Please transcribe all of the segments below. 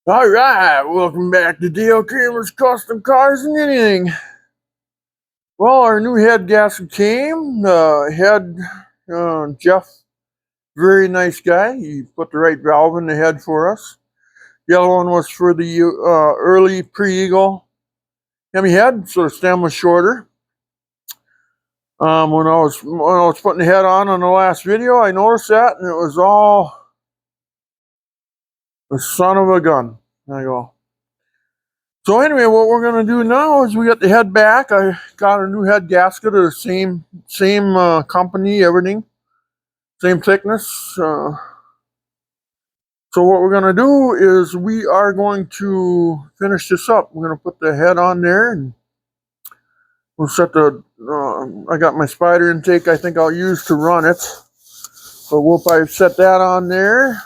Alright, welcome back to Dale Kramer's Custom Cars and Anything. Well, our new head gasket came. Jeff, very nice guy. He put the right valve in the head for us. The other one was for the early pre-Eagle hemi head, so the stem was shorter. When I was putting the head on the last video, I noticed that, and it was all the son of a gun. I go. So anyway, what we're going to do now is we got the head back. I got a new head gasket of the same company, everything, same thickness. So what we're going to do is we are going to finish this up. We're going to put the head on there, and we'll set the. I got my spider intake. I think I'll use to run it. So we'll probably set that on there.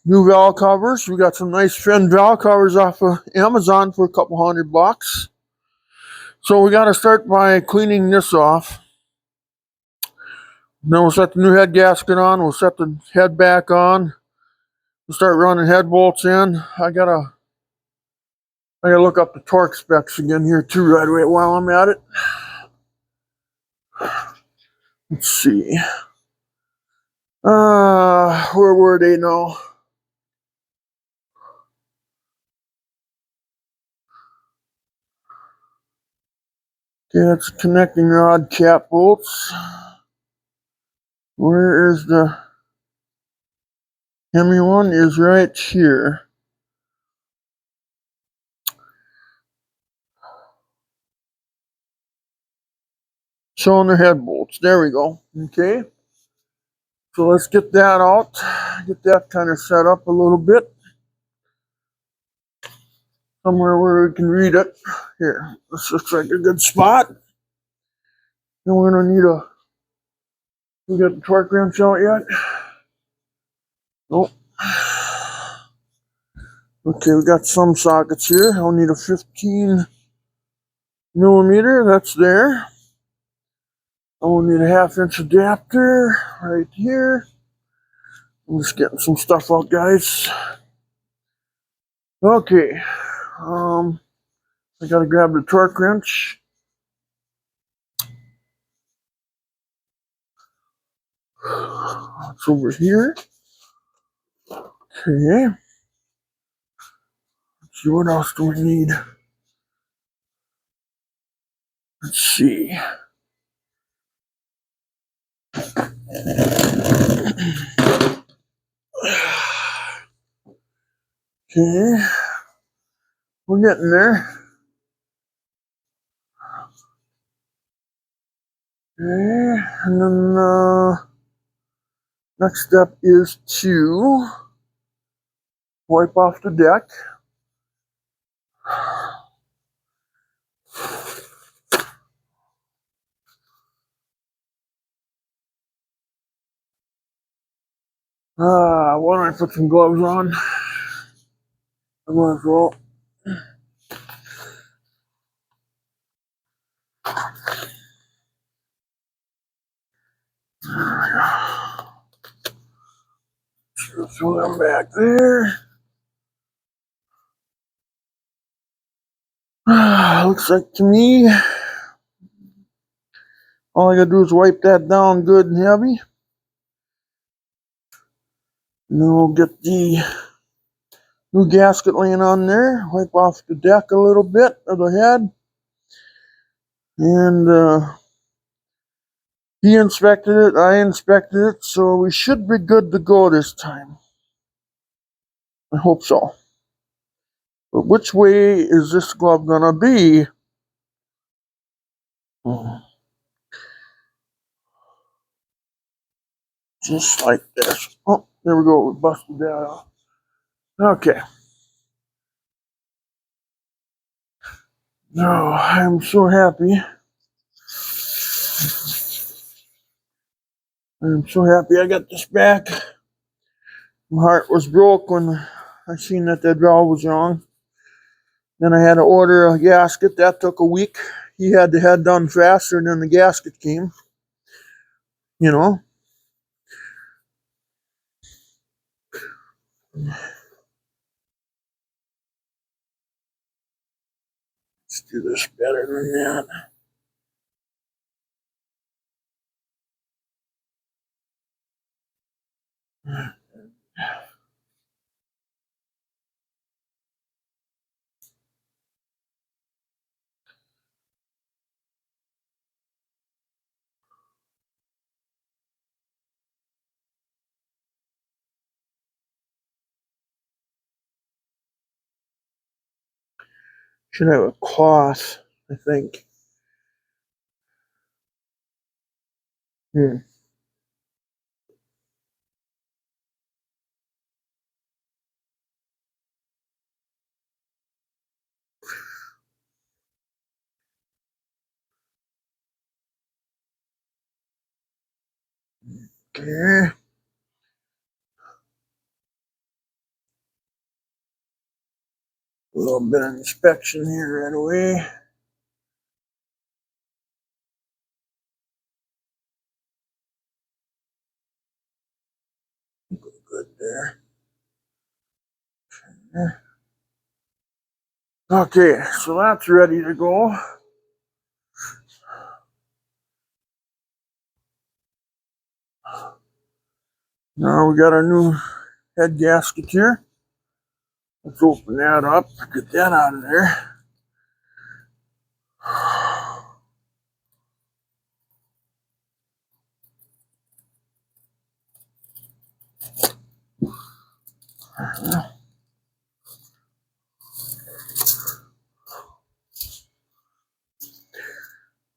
New valve covers. We got some nice fin valve covers off of Amazon for a couple $100. So we got to start by cleaning this off. Then we'll set the new head gasket on. We'll set the head back on. We'll start running head bolts in. I gotta look up the torque specs again here too right away while I'm at it. Let's see. Where were they now? Okay, that's connecting rod cap bolts. Where is the hemi one? Is right here. Showing the head bolts. There we go. Okay. So let's get that out. Get that kind of set up a little bit. Somewhere where we can read it. Here. This looks like a good spot. Then we're going to need a. We got the torque wrench out yet? Nope. Okay, we got some sockets here. I'll need a 15 millimeter. That's there. I will need a 1/2 inch adapter right here. I'm just getting some stuff out, guys. Okay. I gotta grab the torque wrench. It's over here. Okay. Let's see, what else do we need? Let's see. Okay. We're getting there. Okay. And then next step is to wipe off the deck. Why don't I put some gloves on? I might as well. Throw them back there. Looks like to me, all I gotta do is wipe that down good and heavy. And then we'll get the new gasket laying on there. Wipe off the deck a little bit of the head. And he inspected it, I inspected it, so we should be good to go this time. I hope so. But which way is this glove gonna be? Just like this. Oh, there we go. We busted that out. Okay. Oh, I'm so happy. I'm so happy I got this back. My heart was broke when I seen that valve was wrong. Then I had to order a gasket. That took a week. He had the head done faster than the gasket came. You know. Let's do this better than that. Should have a cloth, I think. Hmm. Okay. A little bit of inspection here right away. Good there. Okay, so that's ready to go. Now we got our new head gasket here. Let's open that up, get that out of there.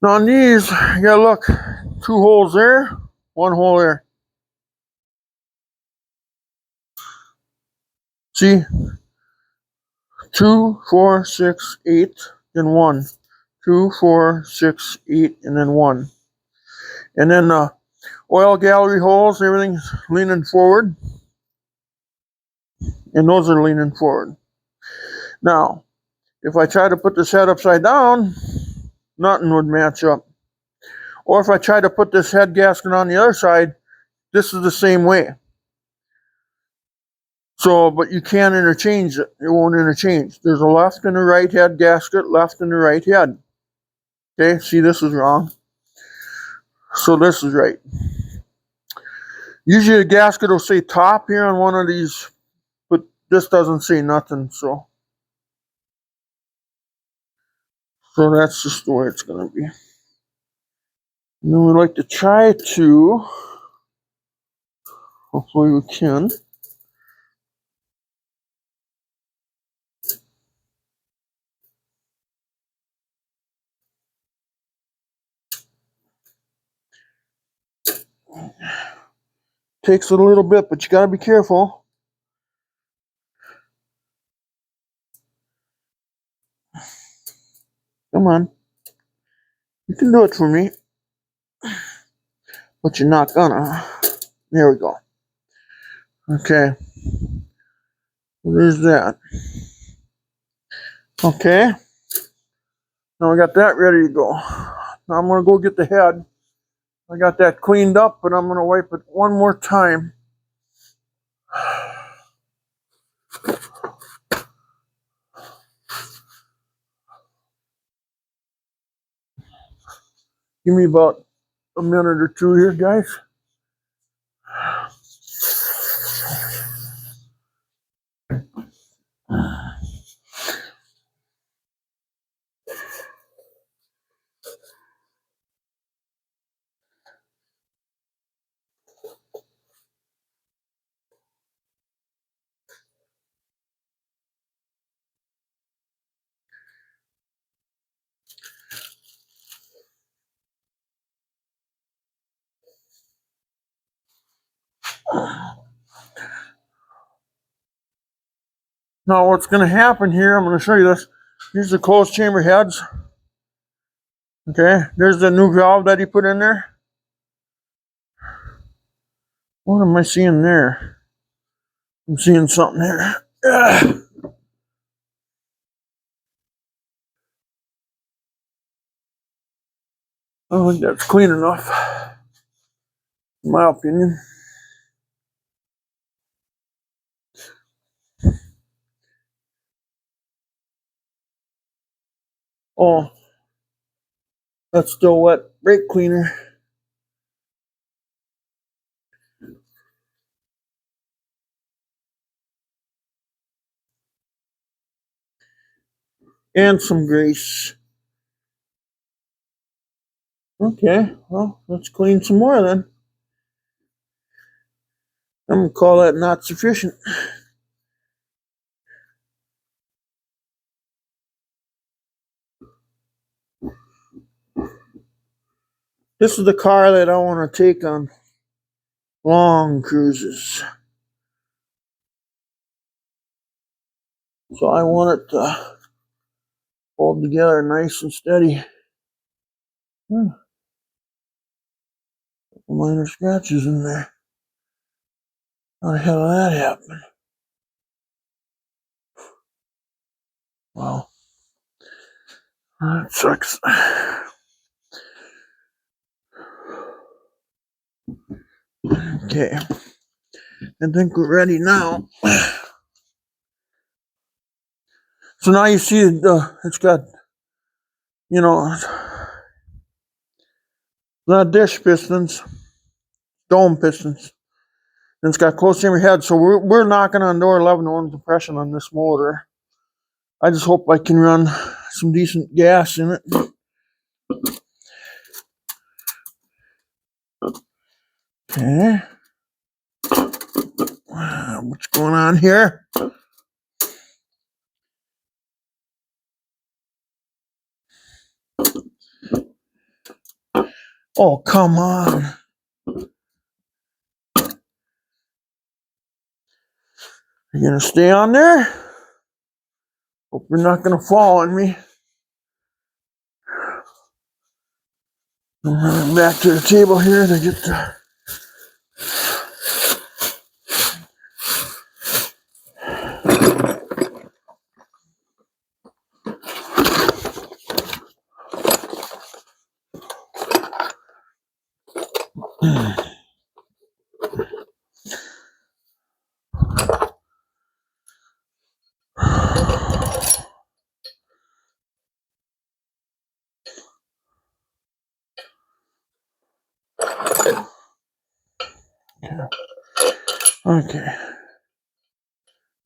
Now on these, you gotta look, 2 holes there, 1 hole there. See, 2, 4, 6, 8, then 1. 2, 4, 6, 8, and then 1. And then the oil gallery holes, everything's leaning forward. And those are leaning forward. Now, if I try to put this head upside down, nothing would match up. Or if I try to put this head gasket on the other side, this is the same way. So, but you can't interchange it. It won't interchange. There's a left and a right head gasket, left and a right head. Okay, see, this is wrong. So this is right. Usually a gasket will say top here on one of these, but this doesn't say nothing, so that's just the way it's going to be. And then we like to try to, hopefully we can. Takes a little bit, but you got to be careful. Come on. You can do it for me. But you're not gonna. There we go. Okay. There's that. Okay. Now we got that ready to go. Now I'm gonna go get the head. I got that cleaned up, but I'm gonna wipe it one more time. Give me about a minute or two here, guys. Now what's gonna happen here, I'm gonna show you this. These are closed chamber heads. Okay, there's the new valve that he put in there. What am I seeing there? I'm seeing something here. I don't think that's clean enough, in my opinion. Oh, that's still wet brake cleaner. And some grease. Okay, well, let's clean some more then. I'm going to call that not sufficient. This is the car that I want to take on long cruises. So I want it to hold together nice and steady. Minor scratches in there. How the hell did that happen? Wow. That sucks. Okay. I think we're ready now. So now you see it's got, not dish pistons, dome pistons. And it's got close hemi head. So we're knocking on door 11 to 1 compression on this motor. I just hope I can run some decent gas in it. Okay. What's going on here? Oh, come on. You gonna stay on there? Hope you're not gonna fall on me. I'm running back to the table here to get the... Okay.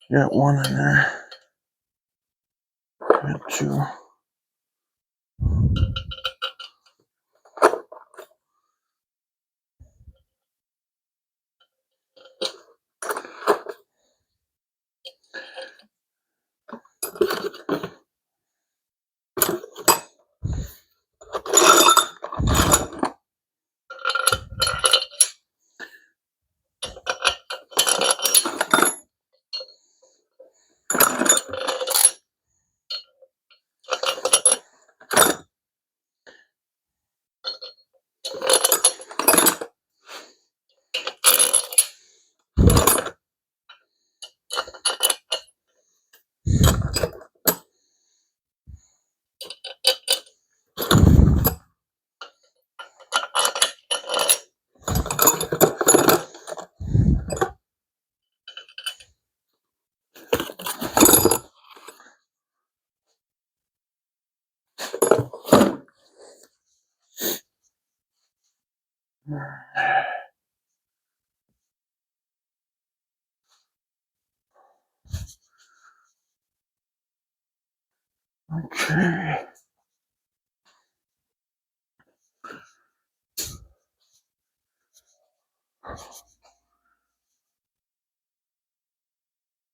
Got one in there. Got two. Okay.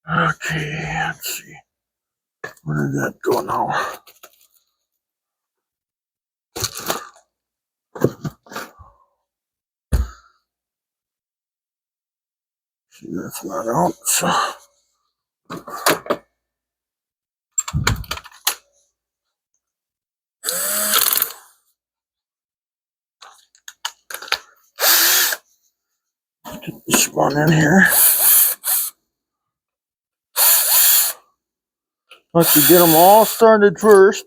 Okay, let's see. Where did that go now? See, that's not out. So. Get this one in here. Let's get them all started first.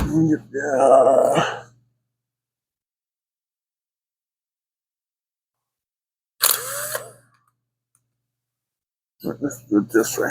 Yeah. Let's do it this way.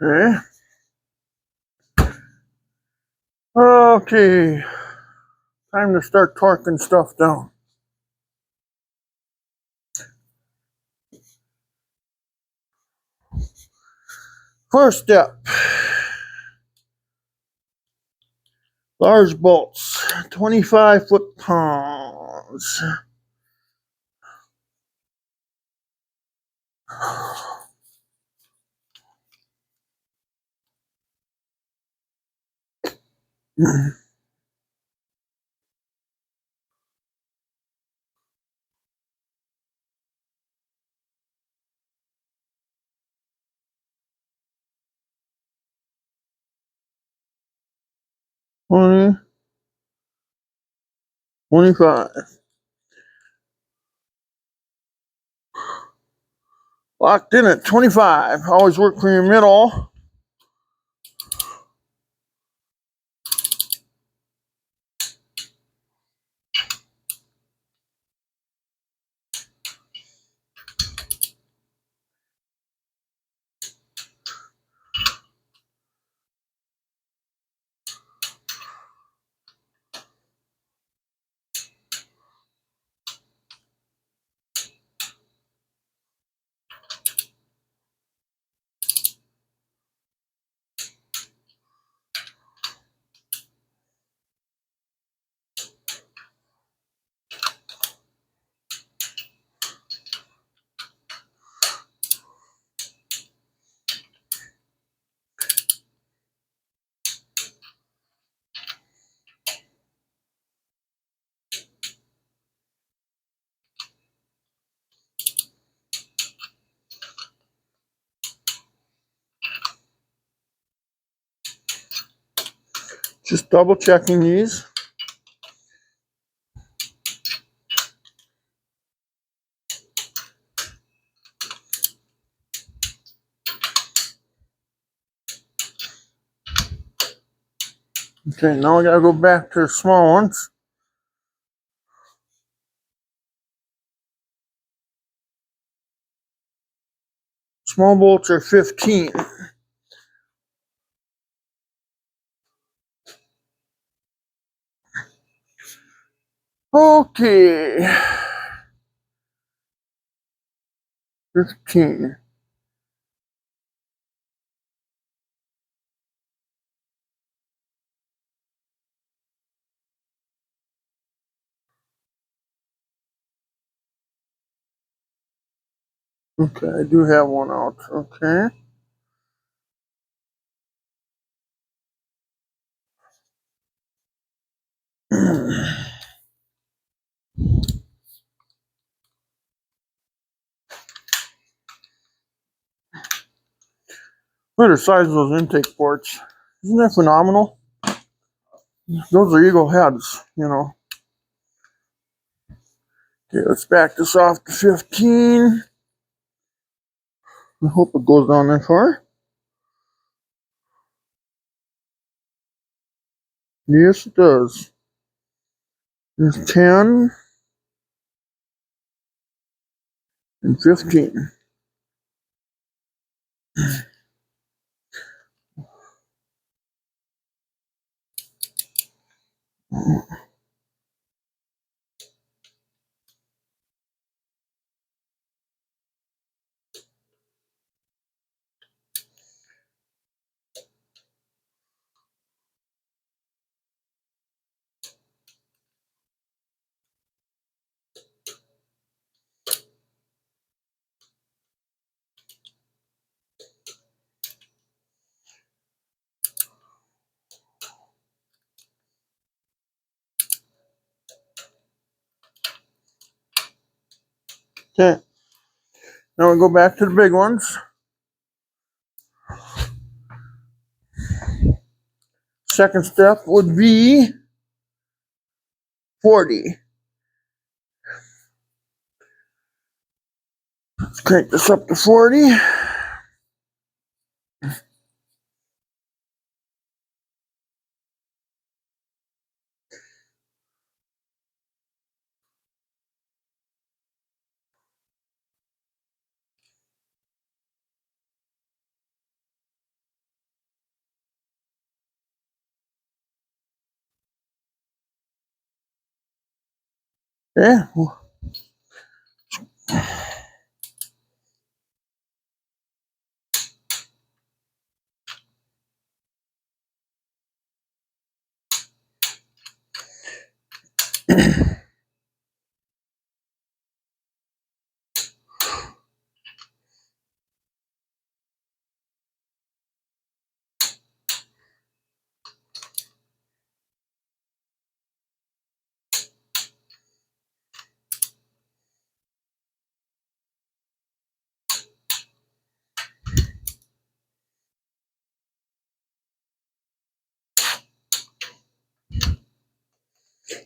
Okay. Okay. Time to start torquing stuff down. First step. Large bolts, 25 foot-pounds. Twenty, 25. Locked in at 25. Always work for your middle. Just double checking these. Okay, now I gotta go back to the small ones. Small bolts are 15. Okay. 15. Okay, I do have one out. Okay. Look at the size of those intake ports. Isn't that phenomenal? Those are eagle heads, you know. Okay, let's back this off to 15. I hope it goes down that far. Yes, it does. There's 10 and 15. Okay. Now we go back to the big ones. Second step would be 40. Let's crank this up to 40. Okay.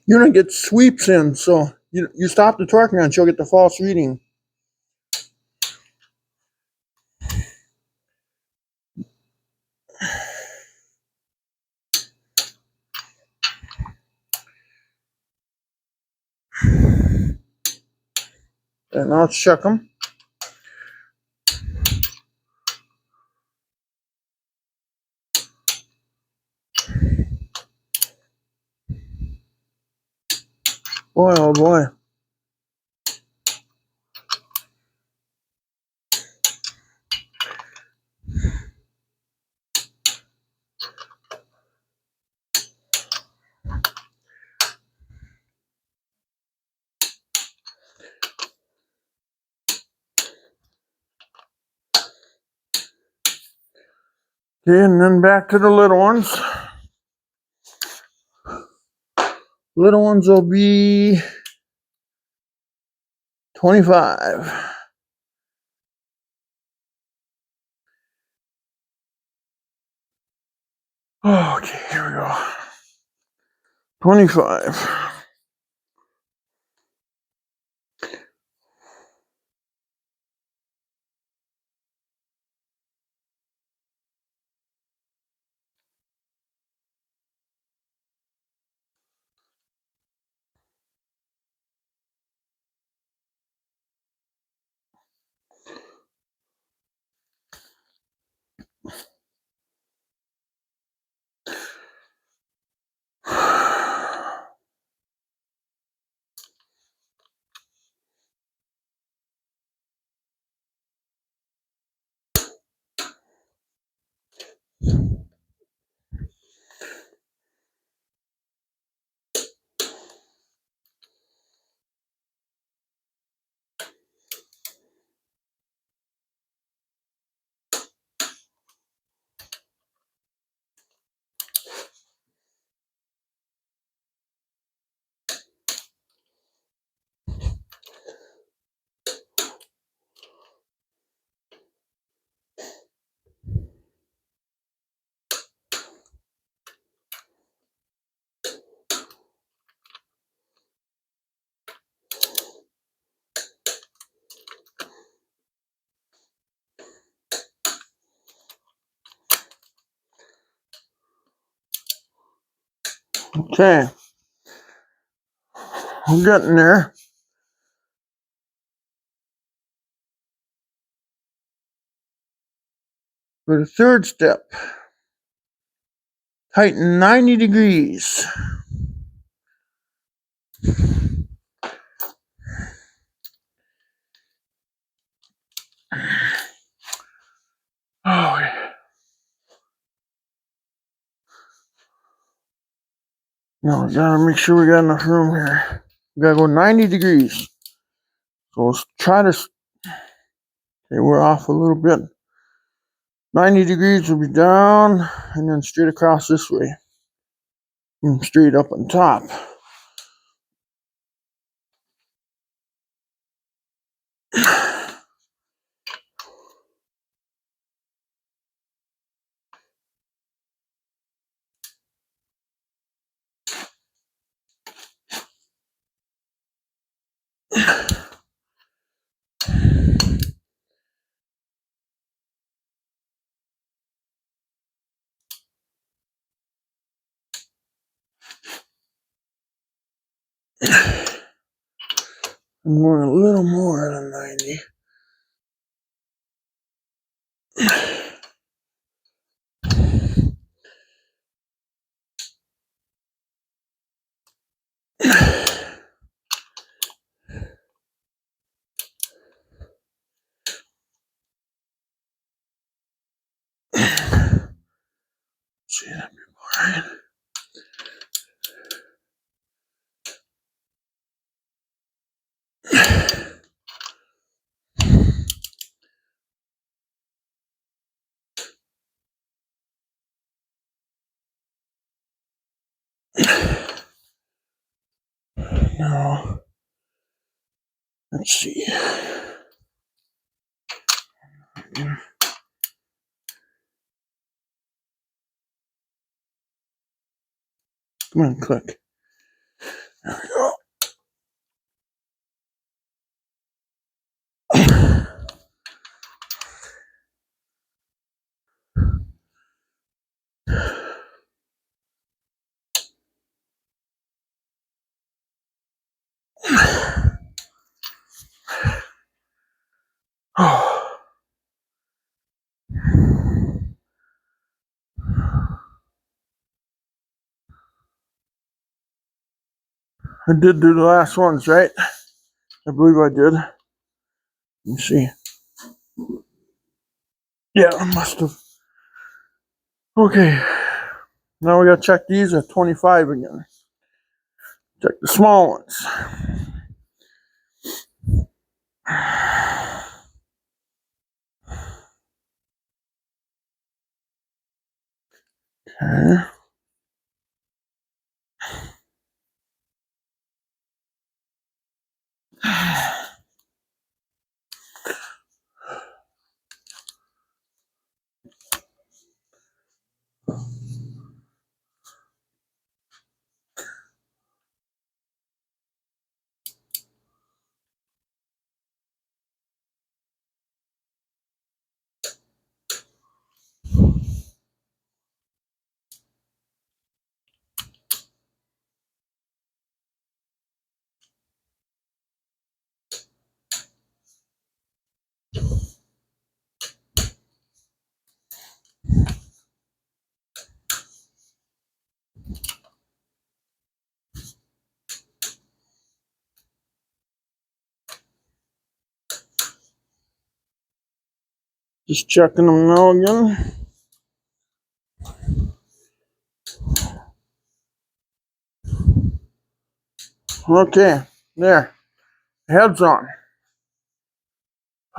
You're going to get sweeps in, so you stop the torque wrench, you'll get the false reading. And now let's check them. Boy, oh boy. Okay, and then back to the little ones. Little ones will be 25. Okay, here we go. 25. Okay, I'm getting there. For the third step, tighten 90 degrees. Now we gotta make sure we got enough room here. We gotta go 90 degrees. So let's try to, okay, we're off a little bit. 90 degrees will be down and then straight across this way. And straight up on top. I'm going a little more than 90. See, that'd be all right. Now, let's see. Come on, click. There we go. I did do the last ones, right? I believe I did. Let me see. Yeah, I must have. Okay. Now we gotta check these at 25 again. Check the small ones. Okay. Just checking them now again. Okay, there. Head's on.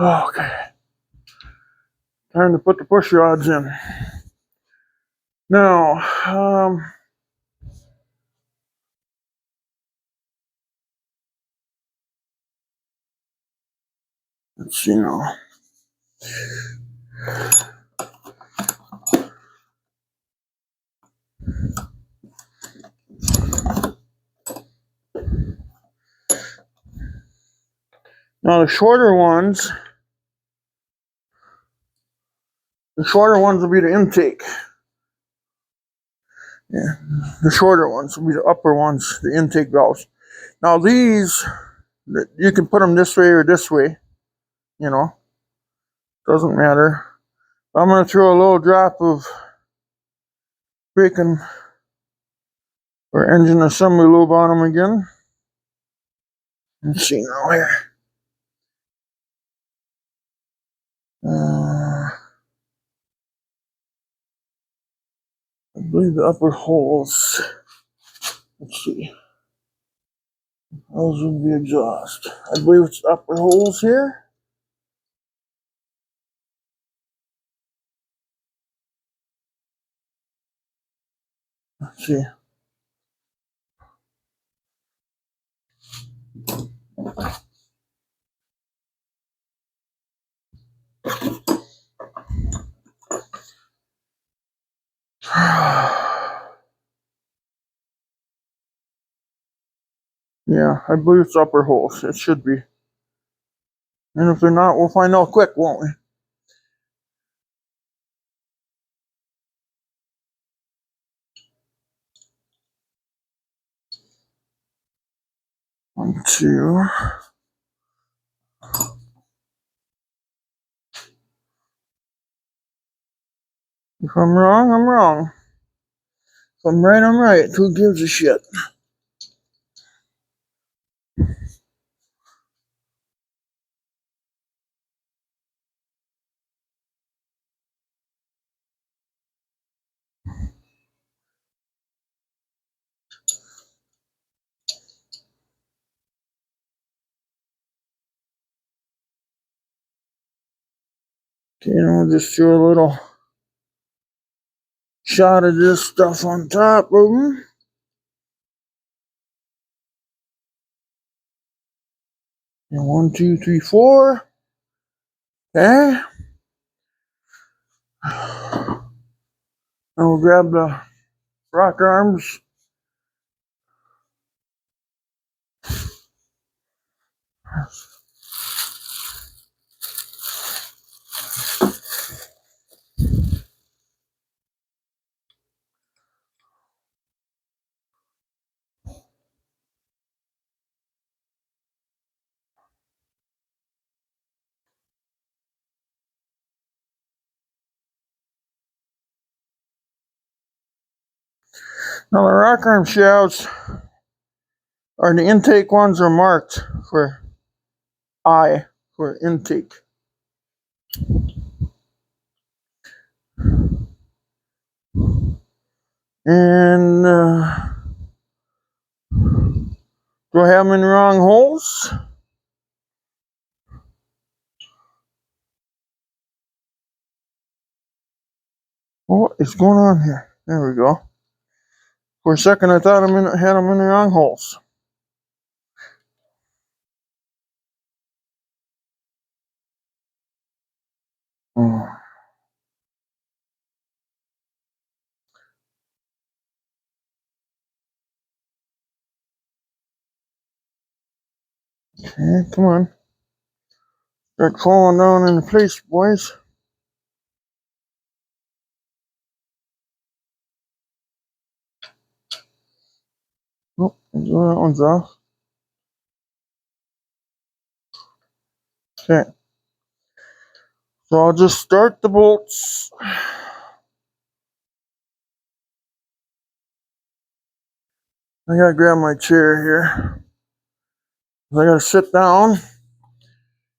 Okay. Time to put the push rods in. Now, let's see now. Now the shorter ones will be the intake. Yeah, the shorter ones will be the upper ones, the intake valves. Now these, you can put them this way or this way, you know, doesn't matter. I'm going to throw a little drop of braking or engine assembly lube on them again. Let's see now here. I believe the upper holes. Let's see. Those would be exhaust. I believe it's upper holes here. Let's see. Yeah, I believe it's upper holes. It should be. And if they're not, we'll find out quick, won't we? One, two. If I'm wrong, I'm wrong. If I'm right, I'm right. Who gives a shit? Okay, and we'll just do a little shot of this stuff on top of them. And 1, 2, 3, 4. Okay. Now we'll grab the rock arms. Now the rock arm shafts, or the intake ones, are marked for I, for intake. And do I have them in the wrong holes? What is going on here? There we go. For a second, I thought I had them in the wrong holes. Okay, come on. Start falling down into place, boys. Oh, that one's off. Okay. So I'll just start the bolts. I gotta grab my chair here. I gotta sit down.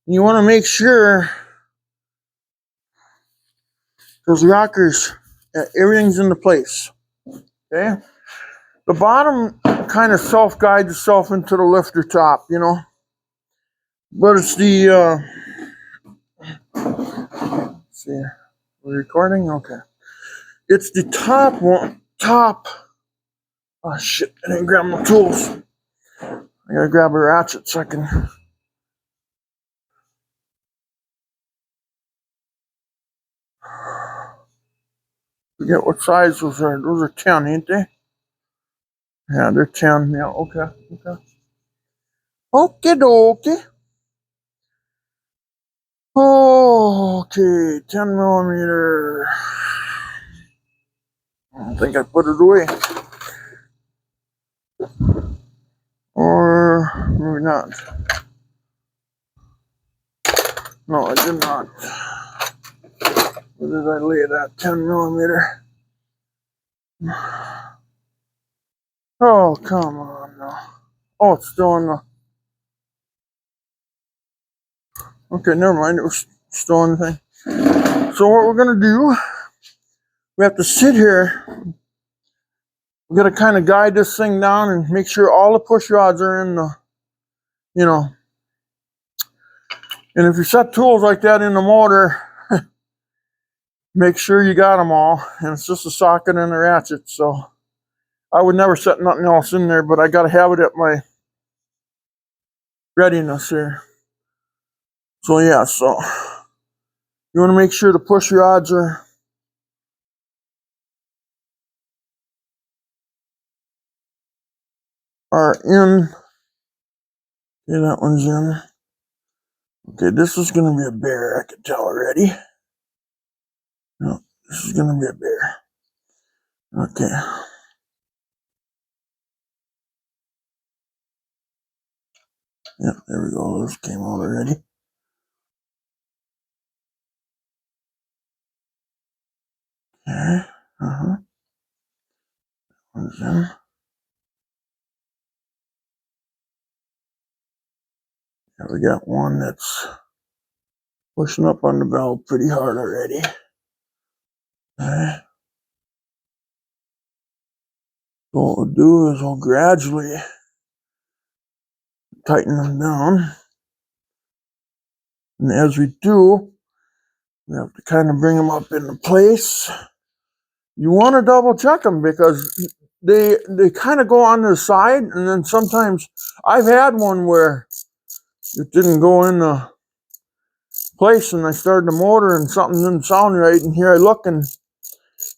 You want to make sure those rockers, everything's into place. Okay? The bottom kind of self-guides itself into the lifter top, you know. But it's the, let's see, we're recording? Okay. It's the top one, oh shit, I didn't grab my tools. I gotta grab a ratchet so I can. Forget what size those are. Those are 10, ain't they? Yeah, they're 10. Yeah, okay. Okie dokie. Okay, 10 millimeter. I think I put it away. Or maybe not. No, I did not. Where did I lay that 10 millimeter? Oh, come on now. Oh, it's still in the. Okay, never mind. It was still in the thing. So, what we're going to do, we have to sit here we got to kind of guide this thing down and make sure all the push rods are in the, you know. And if you set tools like that in the motor, make sure you got them all. And it's just a socket and a ratchet. So I would never set nothing else in there, but I got to have it at my readiness here. So yeah, so you want to make sure the push rods are in. Okay, that one's in. Okay, this is going to be a bear, I can tell already. No, this is going to be a bear. Okay. Yep, there we go. Those came out already. Okay. One's in. Yeah, we got one that's pushing up on the valve pretty hard already. Okay. So what we'll do is we'll gradually tighten them down. And as we do, we have to kind of bring them up into place. You want to double check them because they kind of go on the side, and then sometimes I've had one where it didn't go into place, and I started the motor and something didn't sound right, and here I look, and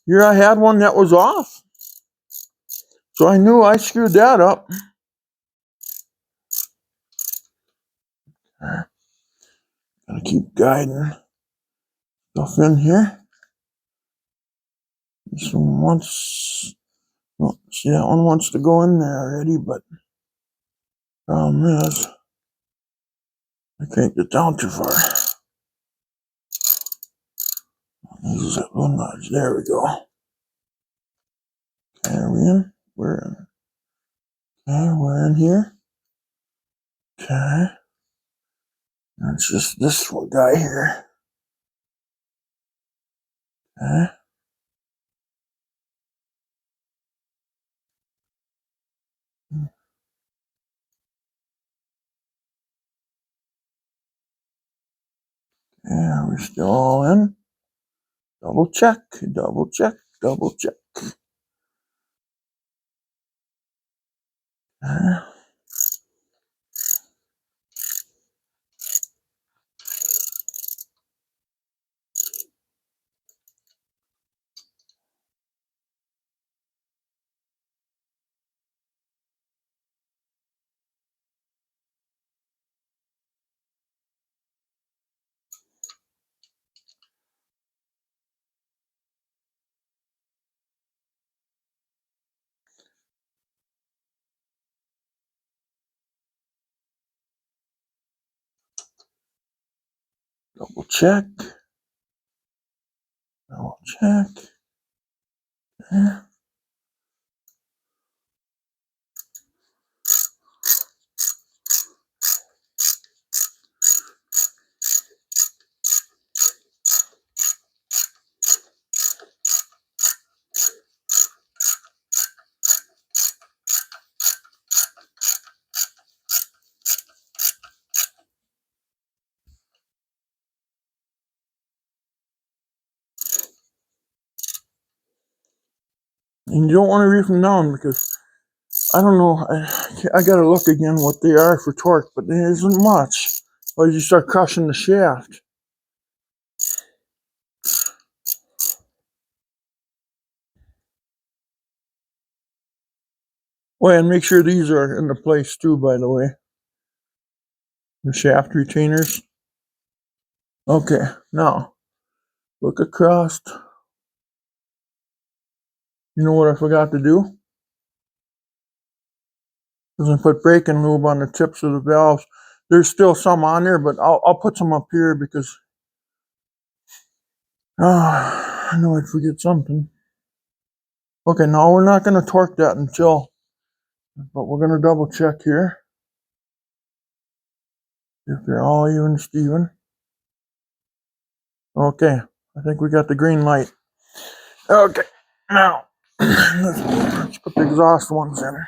here I had one that was off. So I knew I screwed that up. Gotta keep guiding stuff in here. This one wants, well, see, that one wants to go in there already, but problem is, I can't get down too far. This is that little nudge. There we go. Okay, are we in? We're in. Okay, we're in here. Okay. That's just this one guy here. Okay. Yeah, we're still all in. Double check, double check, double check. Okay. Double check. Double check. Okay. And you don't want to reef them down because I don't know. I got to look again what they are for torque, but there isn't much. Or you start crushing the shaft. Oh, and make sure these are in the place too, by the way. The shaft retainers. Okay, now look across. You know what I forgot to do? Is I put braking lube on the tips of the valves. There's still some on there, but I'll put some up here because I know I'd forget something. Okay, now we're not going to torque that until, but we're going to double check here. If they're all even Steven. Okay, I think we got the green light. Okay, now Let's put the exhaust ones in.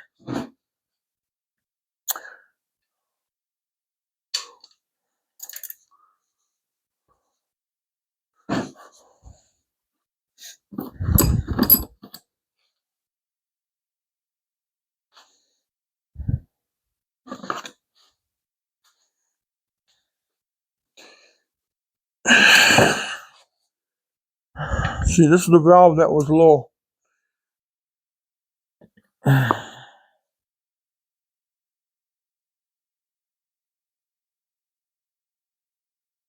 See, this is the valve that was low.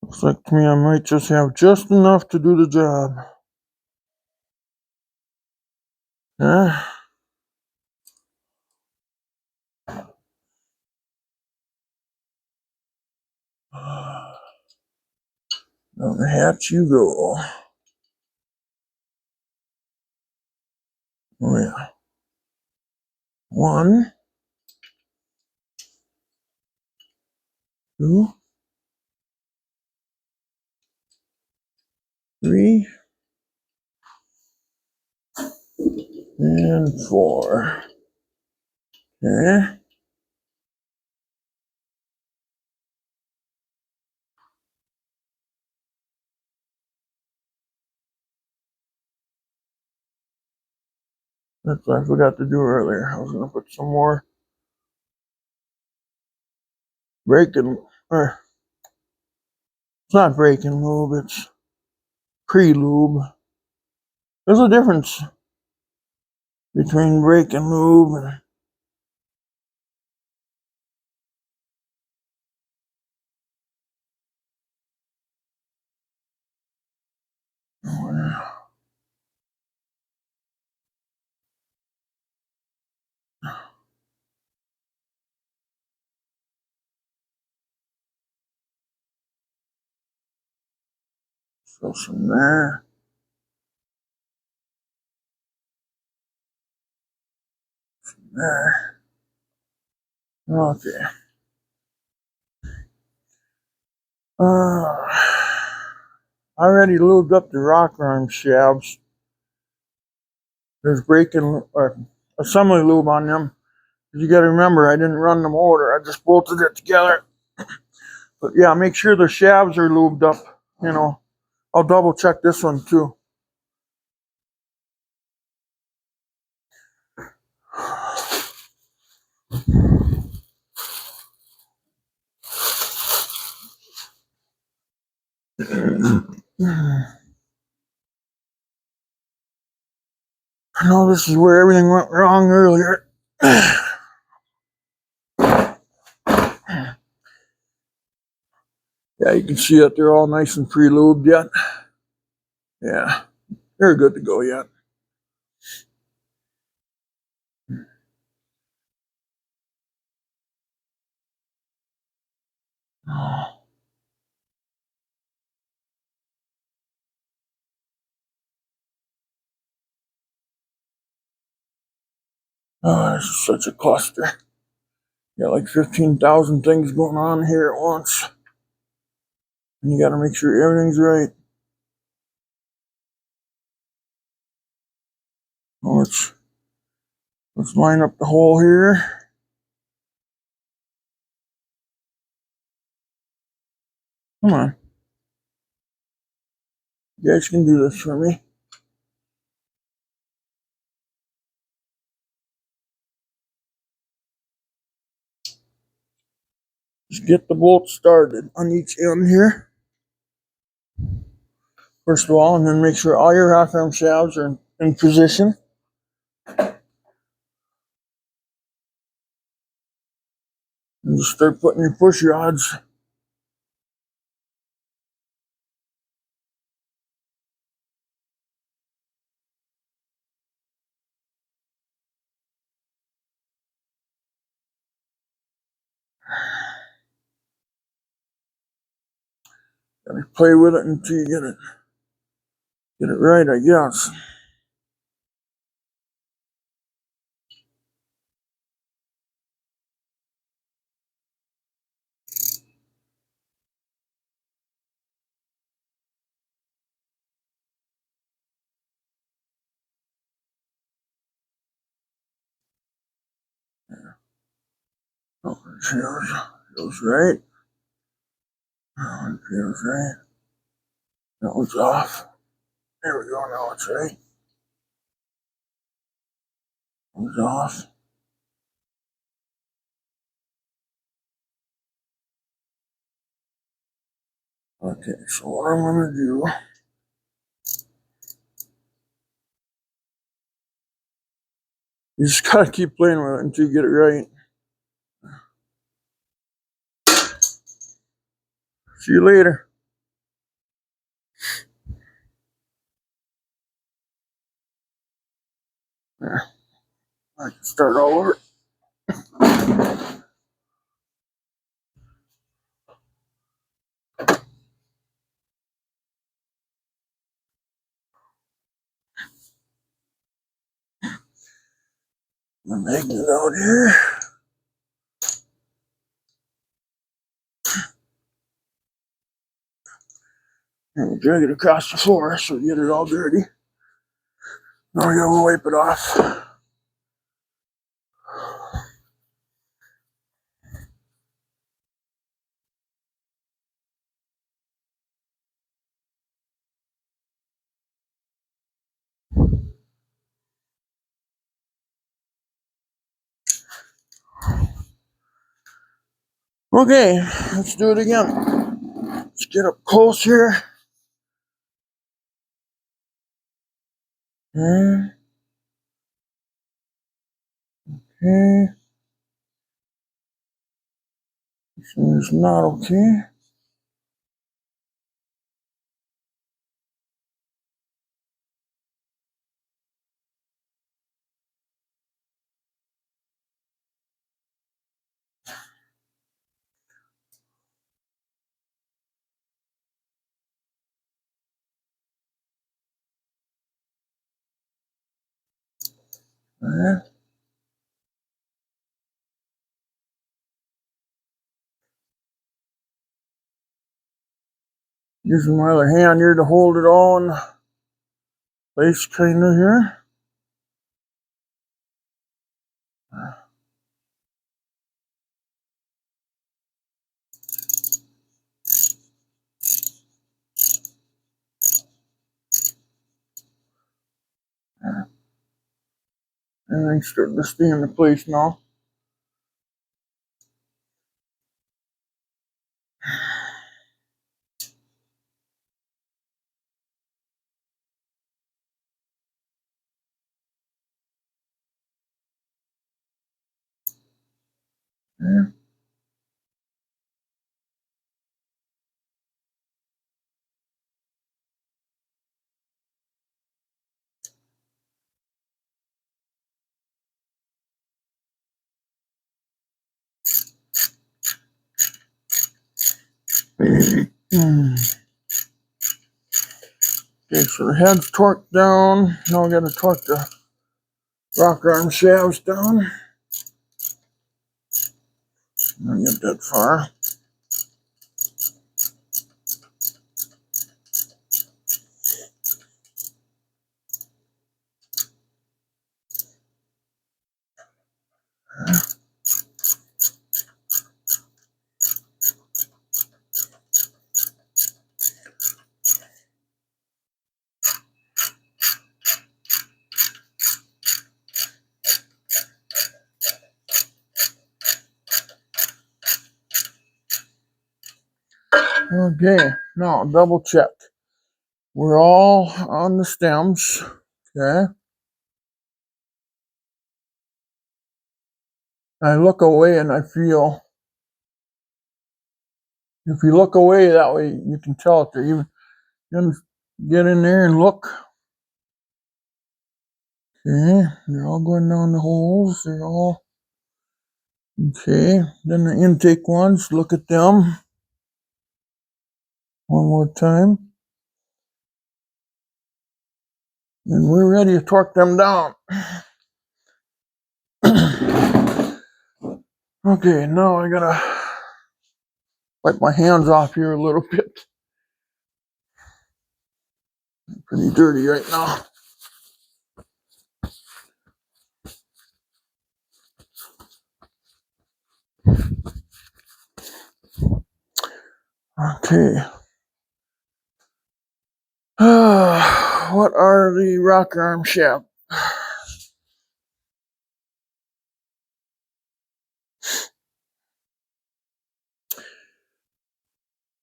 Looks like to me I might just have just enough to do the job. Yeah. Down the hatch you go. Oh yeah. 1, 2, 3, and 4. Okay. That's what I forgot to do earlier. I was going to put some more braking, or it's not braking lube, it's pre-lube. There's a difference between brake and lube. So some there. There. Okay. I already lubed up the rock arm shafts. There's braking or assembly lube on them. You got to remember, I didn't run the motor. I just bolted it together. But yeah, make sure the shafts are lubed up. You know, I'll double check this one too. I know this is where everything went wrong earlier. Yeah, you can see that they're all nice and pre-lubed yet. Yeah, they're good to go yet. Oh, this is such a cluster. Got like 15,000 things going on here at once. And you got to make sure everything's right. Oh, let's line up the hole here. Come on. You guys can do this for me. Just get the bolt started on each end here. First of all, and then make sure all your rock arm shafts are in position. And just start putting your push rods. Gotta play with it until you get it right, I guess. Feels right. Feels right. That one's off. There we go. Now it's right. That one's off. Okay, so what I'm going to do, you just got to keep playing with it until you get it right. See you later. There. I can start all over. The magnet out here. And we'll drag it across the floor so we get it all dirty. Now we gotta wipe it off. Okay, let's do it again. Let's get up close here. Okay. Okay. This one is not okay. Alright. Using my other hand here to hold it all in place, kind of here. Everything's starting to stay into place now. Okay. Okay, so the head's torqued down. Now we gotta torque the rocker arm shafts down. Not get that far. Okay, now double check. We're all on the stems. Okay. I look away and I feel, if you look away that way, you can tell if they're even. Get in there and look. Okay, they're all going down the holes. They're all okay. Then the intake ones, look at them one more time. And we're ready to torque them down. Okay, now I gotta wipe my hands off here a little bit. Pretty dirty right now. Okay. What are the rocker arm shafts?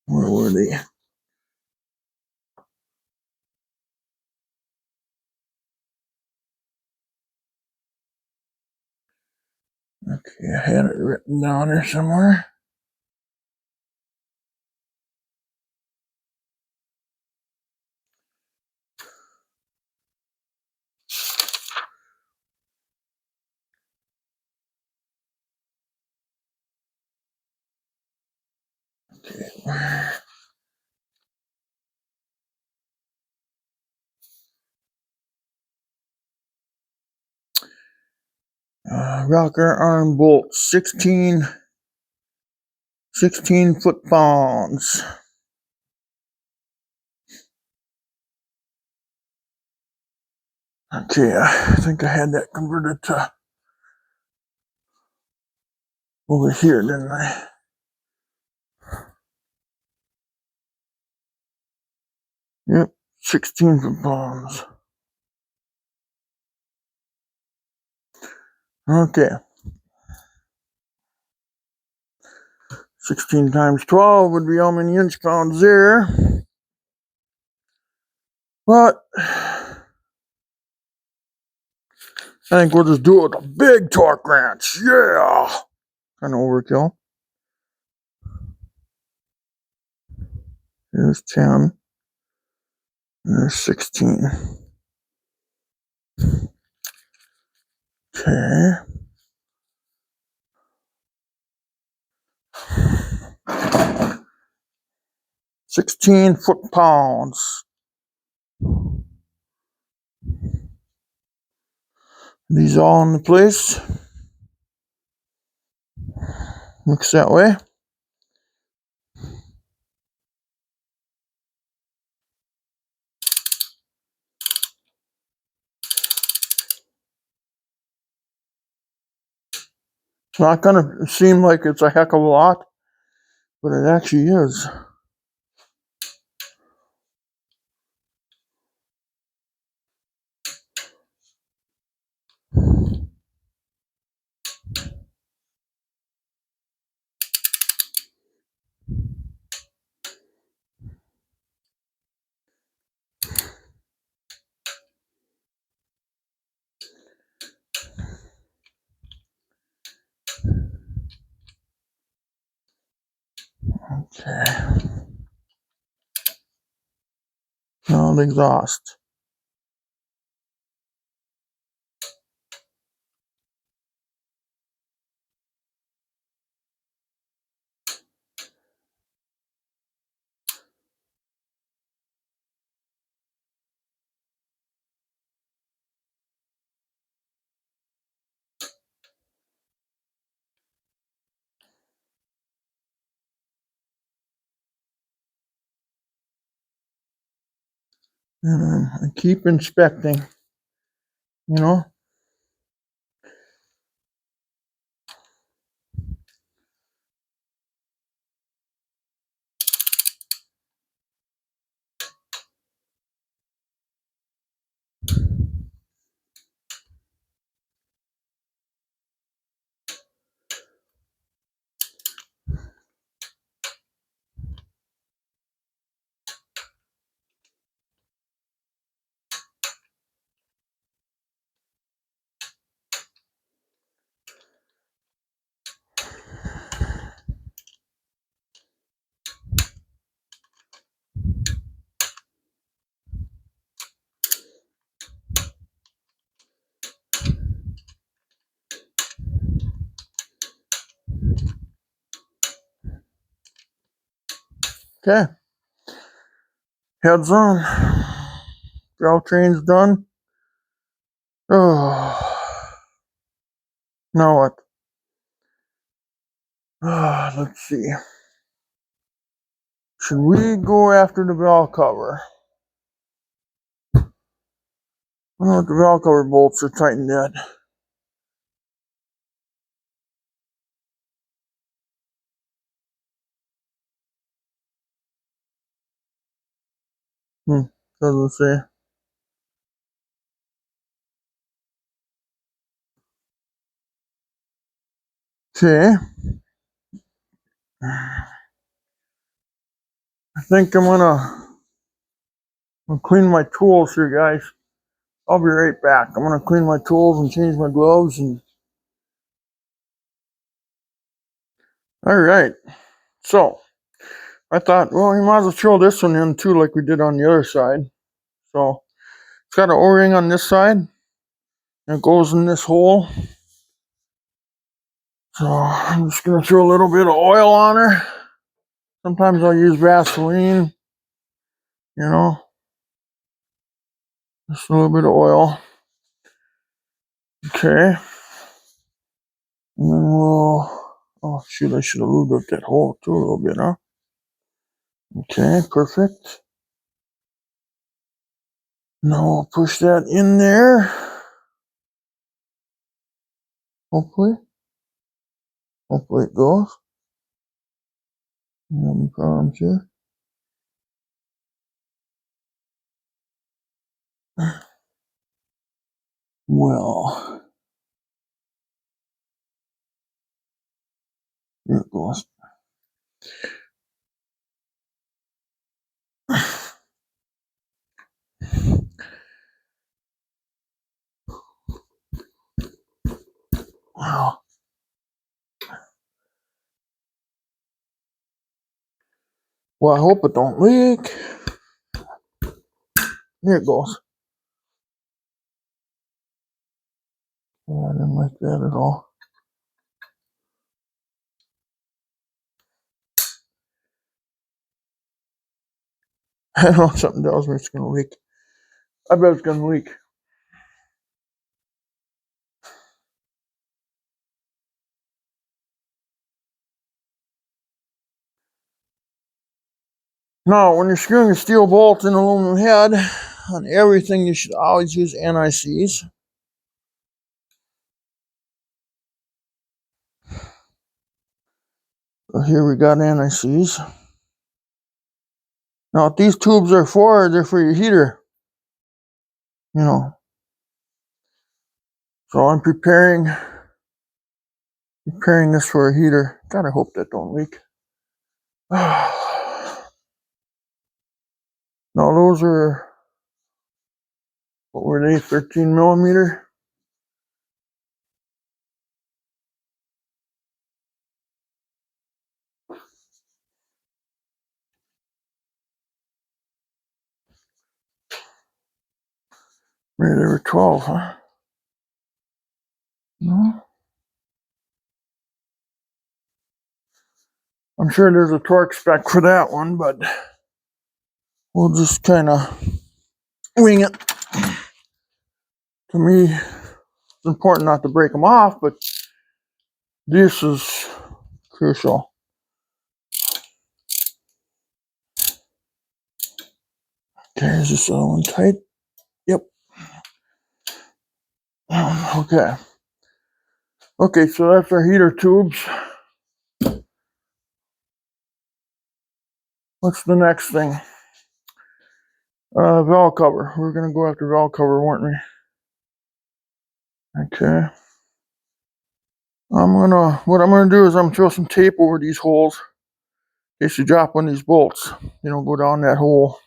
Where were they? Okay, I had it written down here somewhere. Okay. Rocker arm bolts, 16 foot-pounds. Okay, I think I had that converted to over here, didn't I? Yep, 16 foot-pounds. Okay. 16 times 12 would be how many inch-pounds there. But I think we'll just do it with a big torque wrench. Yeah! Kind of overkill. There's 10. There's 16. Okay. $16 foot-pounds. These all in the place. Looks that way. It's not going to seem like it's a heck of a lot, but it actually is. Okay. Now the exhaust. And I keep inspecting, you know. Okay. Heads on. Drill train's done. Oh. Now what? Let's see. Should we go after the valve cover? I don't know if the valve cover bolts are tightened yet. Doesn't say. Okay. I think I'm gonna clean my tools here, guys. I'll be right back. I'm gonna clean my tools and change my gloves and all right. So I thought, well, we might as well throw this one in too, like we did on the other side. So it's got an O-ring on this side, and it goes in this hole. So I'm just gonna throw a little bit of oil on her. Sometimes I'll use Vaseline, you know, just a little bit of oil. Okay. And then oh shoot, I should have lubed up that hole too a little bit, huh? Okay, perfect. Now I'll push that in there. Hopefully it goes. No problems here. Well, here it goes. Wow. Well, I hope it don't leak. Here it goes. Oh, I didn't like that at all. I know something tells me it's going to leak. I bet it's going to leak. Now, when you're screwing a steel bolt in an aluminum head, on everything you should always use NICs. So here we got NICs. Now, what these tubes are for, they're for your heater. You know. So I'm preparing this for a heater. God, I hope that don't leak. Now those are, what were they, 13 millimeter? Maybe they were 12, huh? No? I'm sure there's a torque spec for that one, but we'll just kind of wing it. To me, it's important not to break them off, but this is crucial. Okay, is this other one tight? Yep. Okay. Okay, so that's our heater tubes. What's the next thing? Valve cover. We're gonna go after valve cover, weren't we? Okay. What I'm gonna do is I'm gonna throw some tape over these holes in case you drop one of these bolts. You know, go down that hole.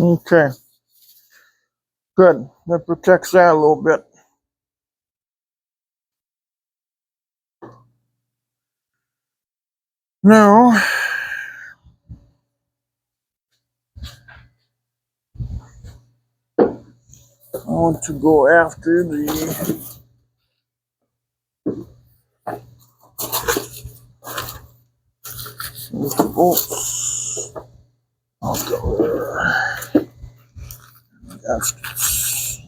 Okay. Good. That protects that a little bit. Now, I want to go after the bolts. I'll go there. Gaskets.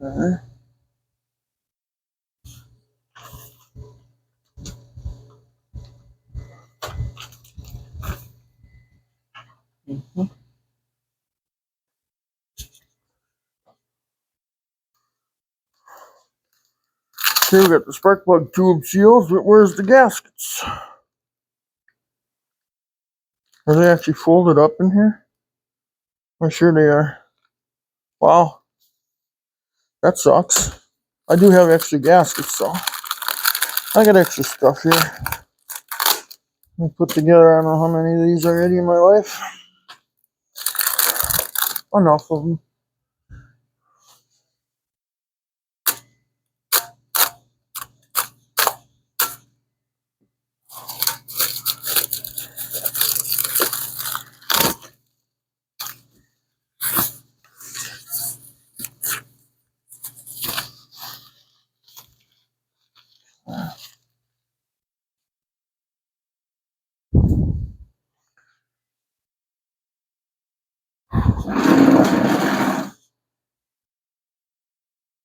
Okay. Mm-hmm. Okay, we got the spark plug tube seals, but where's the gaskets? Are they actually folded up in here? I'm sure they are. Wow, that sucks. I do have extra gaskets, so I got extra stuff here. I put together, I don't know how many of these already in my life. Enough of them.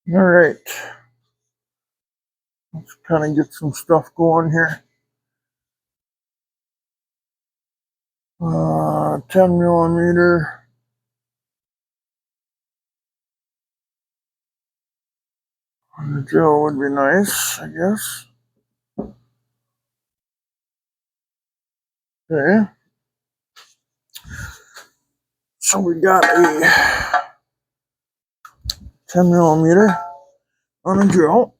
All right. Let's kind of get some stuff going here. 10 millimeter. On the drill would be nice, I guess. Okay. So we got a 10 millimeter on a drill.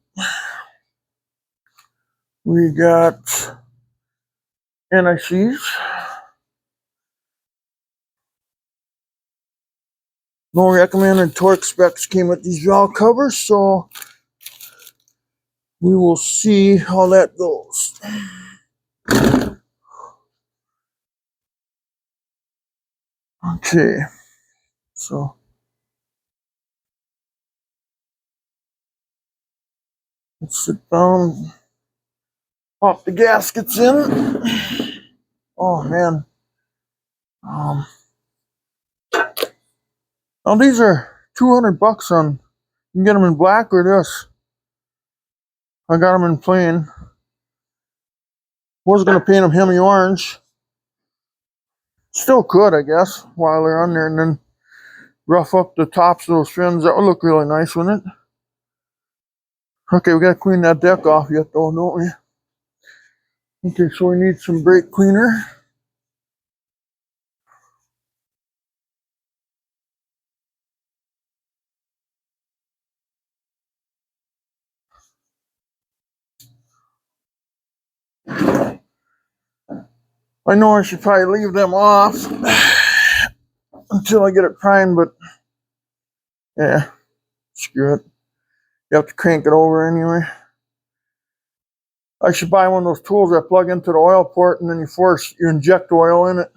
We got NICs. No recommended torque specs came with these valve covers, so we will see how that goes. Okay, so let's sit down, pop the gaskets in. Oh man. Now these are $200 on. You can get them in black or this. I got them in plain. Was gonna paint them hemi orange. Still could, I guess, while they're on there, and then rough up the tops of those fins. That would look really nice, wouldn't it? Okay, we gotta clean that deck off yet, though, don't we? Okay, so we need some brake cleaner. I know I should probably leave them off until I get it primed, but yeah, screw it. You have to crank it over anyway. I should buy one of those tools that plug into the oil port, and then you inject oil in it.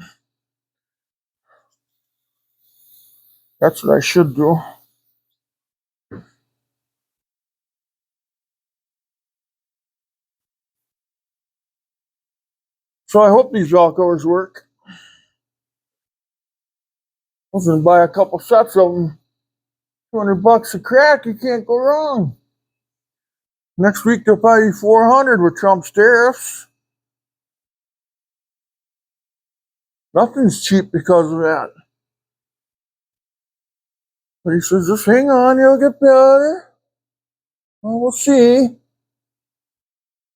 That's what I should do. So I hope these valve covers work. I was gonna buy a couple sets of them. $200 a crack, you can't go wrong. Next week they'll probably be $400 with Trump's tariffs. Nothing's cheap because of that. But he says, just hang on, you'll get better. Well, we'll see.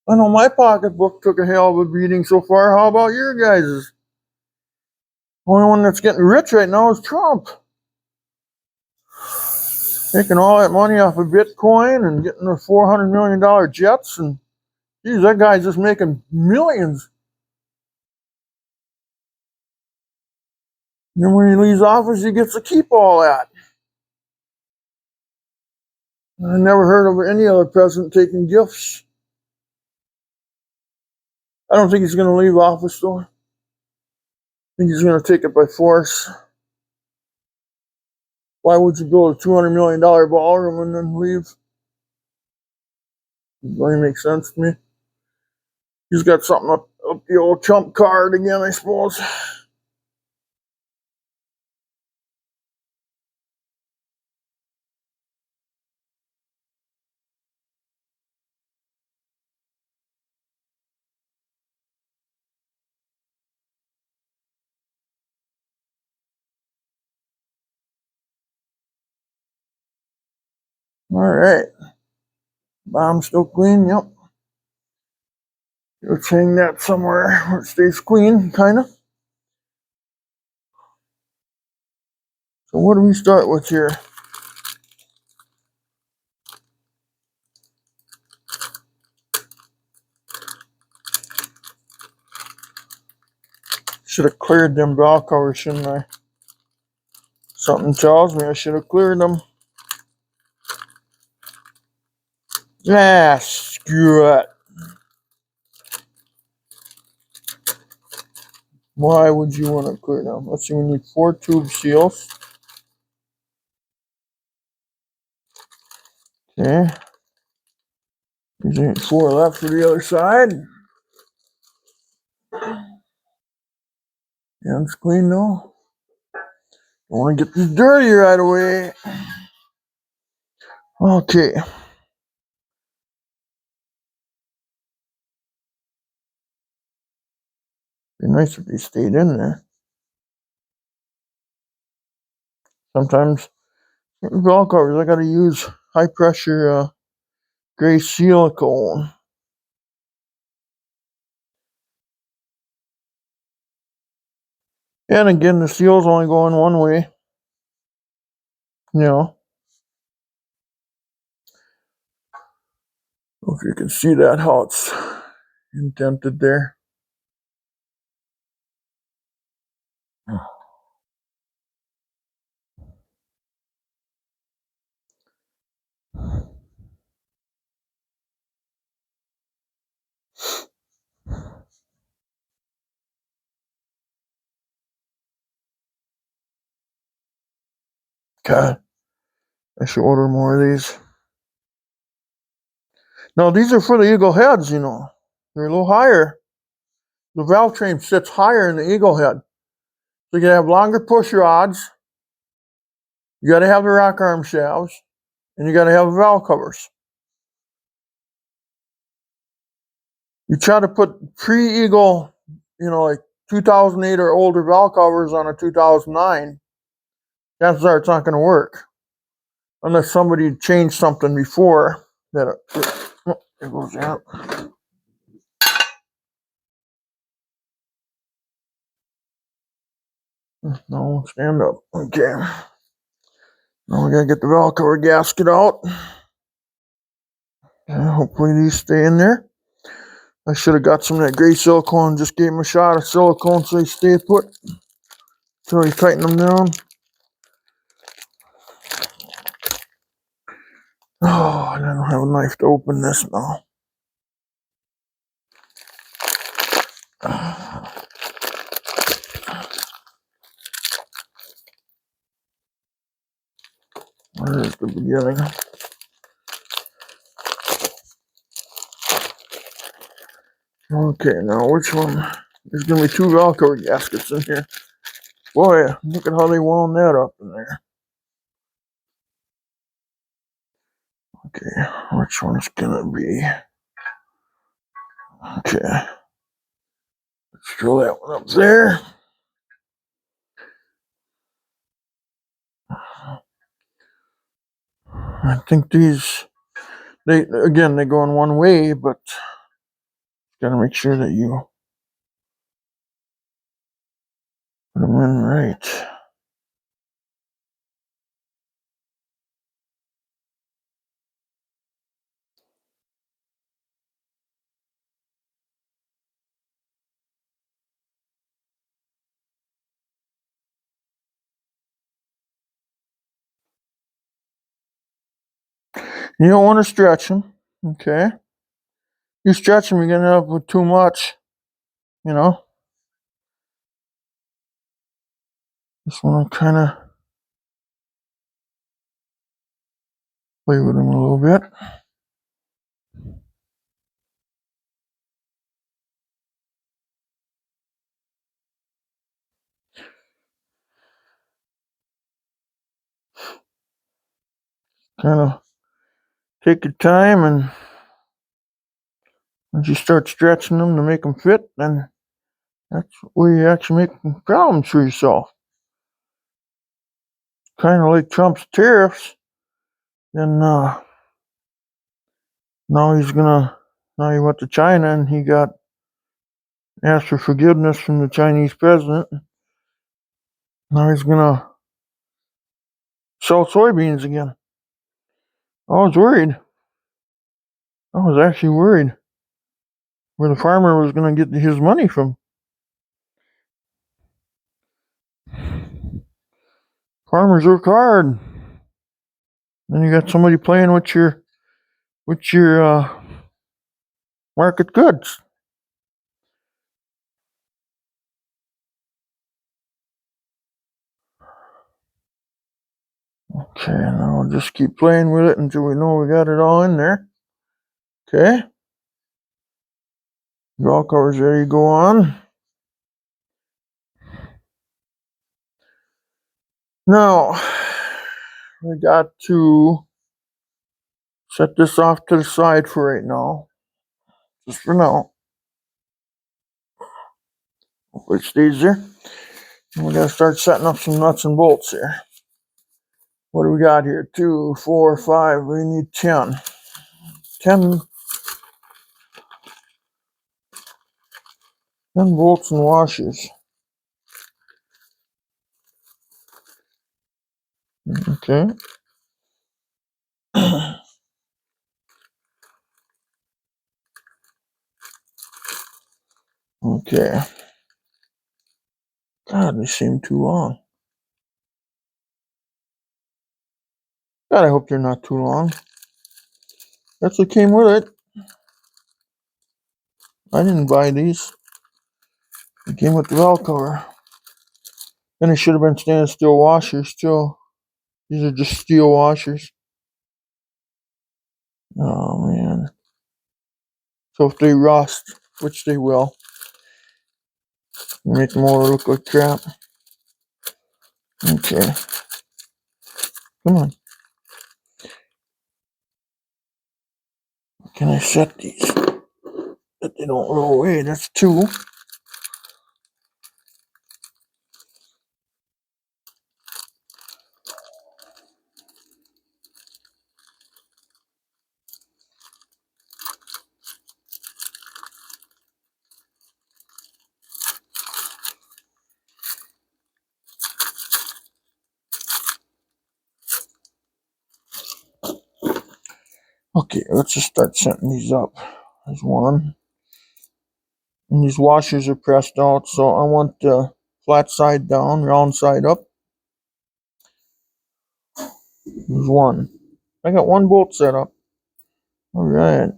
I know my pocketbook took a hell of a beating so far. How about your guys's? The only one that's getting rich right now is Trump. Taking all that money off of Bitcoin and getting the $400 million jets, and geez, that guy's just making millions. And then when he leaves office, he gets to keep all that. I never heard of any other president taking gifts. I don't think he's going to leave office, though. I think he's going to take it by force. Why would you build a $200 million ballroom and then leave? Doesn't really make sense to me. He's got something up the old Trump card again, I suppose. All right. Bomb's still clean, yep. Let's hang that somewhere where it stays clean, kind of. So what do we start with here? Should have cleared them valve covers, shouldn't I? Something tells me I should have cleared them. Ah, screw it. Why would you want to clear them? Let's see, we need 4 tube seals. Okay. There's ain't 4 left for the other side. Yeah, it's clean though. I want to get this dirty right away. Okay. Be nice if they stayed in there. Sometimes valve covers I gotta use high pressure gray silicone. And again, the seal's only going one way. You know. If you can see that, how it's indented there. God, I should order more of these. No, these are for the eagle heads, you know. They're a little higher. The valve train sits higher in the eagle head. So you gotta have longer push rods. You gotta have the rock arm shafts. And you gotta have valve covers. You try to put pre-eagle, you know, like 2008 or older valve covers on a 2009, chances are it's not going to work. Unless somebody changed something before that it goes out. No, stand up. Okay. Now we gotta get the valve cover gasket out. Hopefully these stay in there. I should have got some of that gray silicone, just gave them a shot of silicone so they stay put. So you tighten them down. Oh, and I don't have a knife to open this now. Where's the beginning? Okay, now which one? There's going to be 2 valve cover gaskets in here. Boy, look at how they wound that up in there. Okay, which one's going to be? Okay. Let's throw that one up there. I think these, they go in one way, but got to make sure that you put them in right. You don't want to stretch them. Okay. You stretch them, you're going to end up with too much. You know. Just want to kind of play with them a little bit. Kind of take your time, and once you start stretching them to make them fit, then that's where you actually make problems for yourself. Kind of like Trump's tariffs. Then now he went to China and he got asked for forgiveness from the Chinese president. Now he's gonna sell soybeans again. I was worried. I was actually worried where the farmer was gonna get his money from. Farmers work hard. Then you got somebody playing with your market goods. Okay, now we'll just keep playing with it until we know we got it all in there. Okay. Draw cover's ready to go on. Now, we got to set this off to the side for right now. Just for now. Hopefully it stays there. And we gotta start setting up some nuts and bolts here. What do we got here? 2, 4, 5. We need 10. 10 bolts and washers. Okay. Okay. God, they seem too long. God, I hope they're not too long. That's what came with it. I didn't buy these. It came with the valve cover. And it should have been stainless steel washers too. These are just steel washers. Oh man. So if they rust, which they will, make them all look like crap. Okay. Come on. Can I set these that they don't roll away? That's 2. Okay, let's just start setting these up. There's 1. And these washers are pressed out, so I want the flat side down, round side up. There's 1. I got 1 bolt set up. Alright.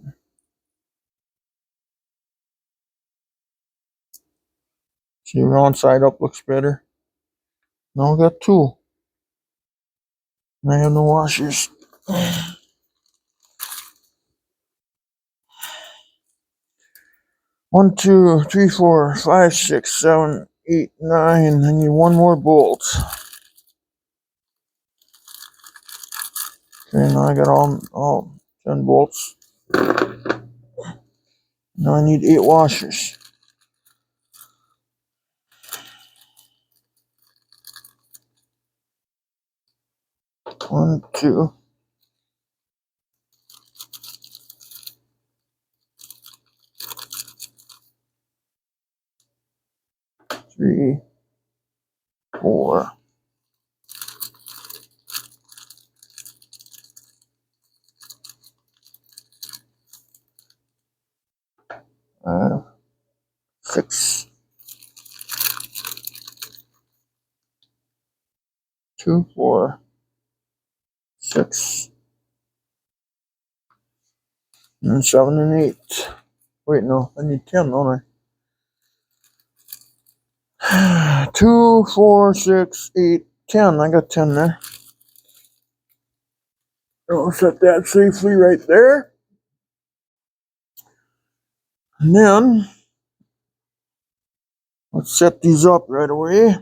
See, round side up looks better. Now I got 2. And I have no washers. 1, 2, 3, 4, 5, 6, 7, 8, 9. I need 1 more bolt. Okay, now I got all 10 bolts. Now I need 8 washers. 1, 2, 3, 4. 5, 6. 2, 4, 6. And 7 and 8. Wait, no, I need 10, don't I? 2, 4, 6, 8, 10. I got 10 there. I'll set that safely right there. And then let's set these up right away.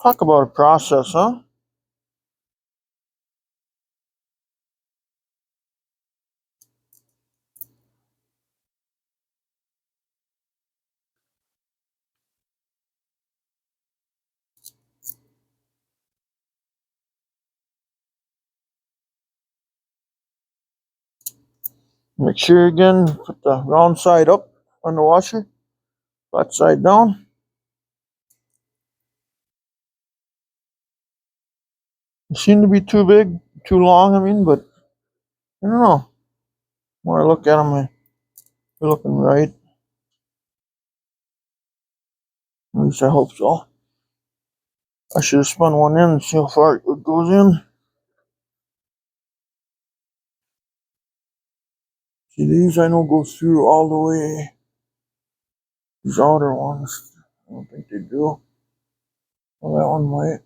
Talk about a process, huh? Make sure again, put the round side up on the washer, flat side down. It seemed to be too big, too long, I mean, but I don't know. The more I look at them, they're looking right. At least I hope so. I should have spun one in and see how far it goes in. See, these I know go through all the way. These outer ones, I don't think they do. Well, that one might.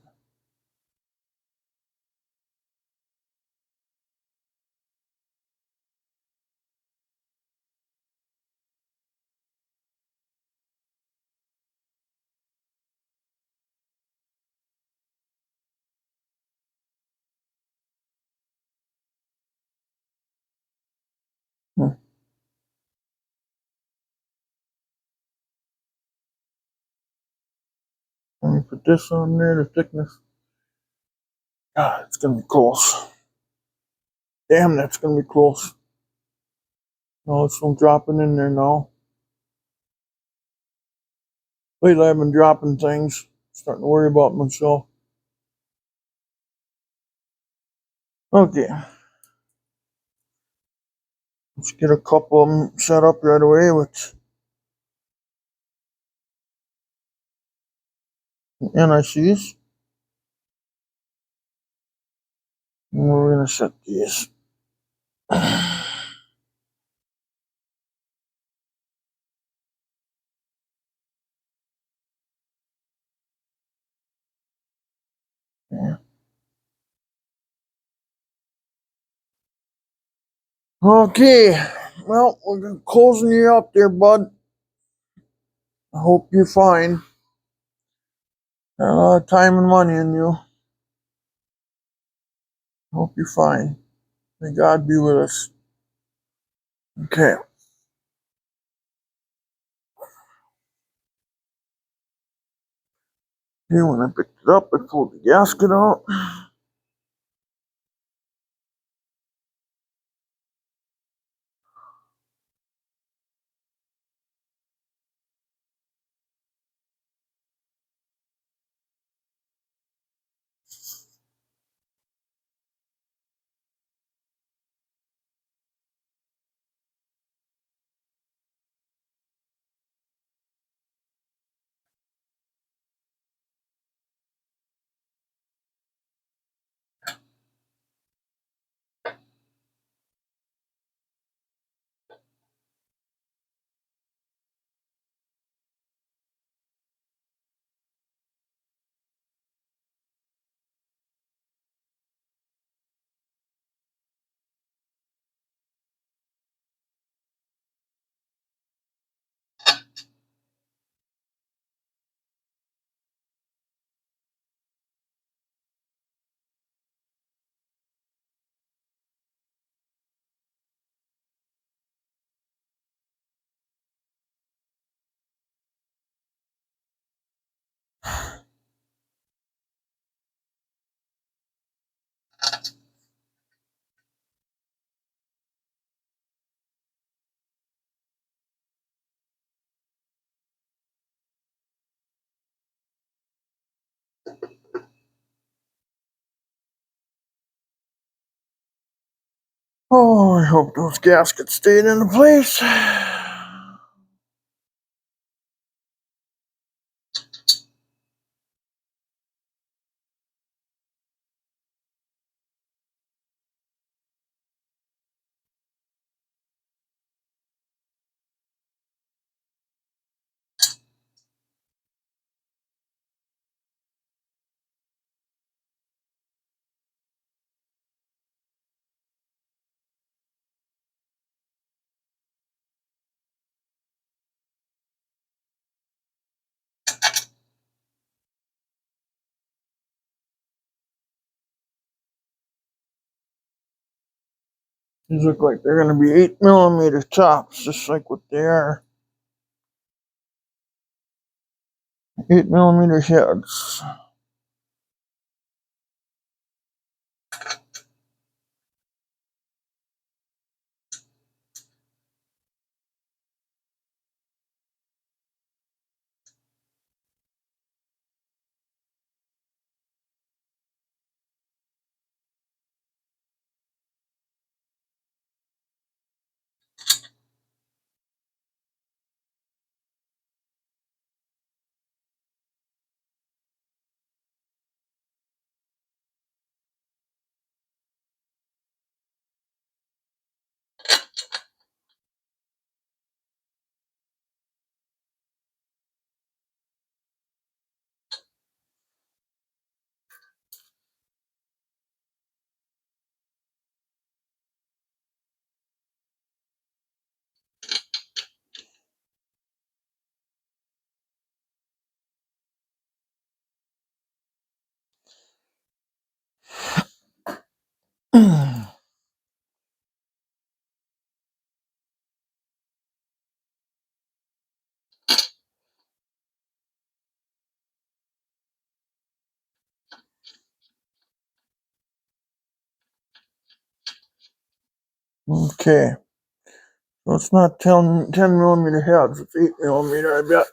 Hmm. Let me put this on there, the thickness. God, it's gonna be close. Damn, that's gonna be close. No, it's not dropping in there now. Lately I've been dropping things. Starting to worry about myself. Okay, let's get a couple of them set up right away with NICs. And we're gonna set these. Yeah. Okay, well, we're closing you up there, bud. I hope you're fine. Got a lot of time and money in you. Hope you're fine. May God be with us. Okay. Here, when I picked it up, I pulled the gasket out. Oh, I hope those gaskets stayed into place. These look like they're going to be 8mm tops, just like what they are. 8mm heads. Okay, so it's not 10mm heads, it's 8mm, I bet.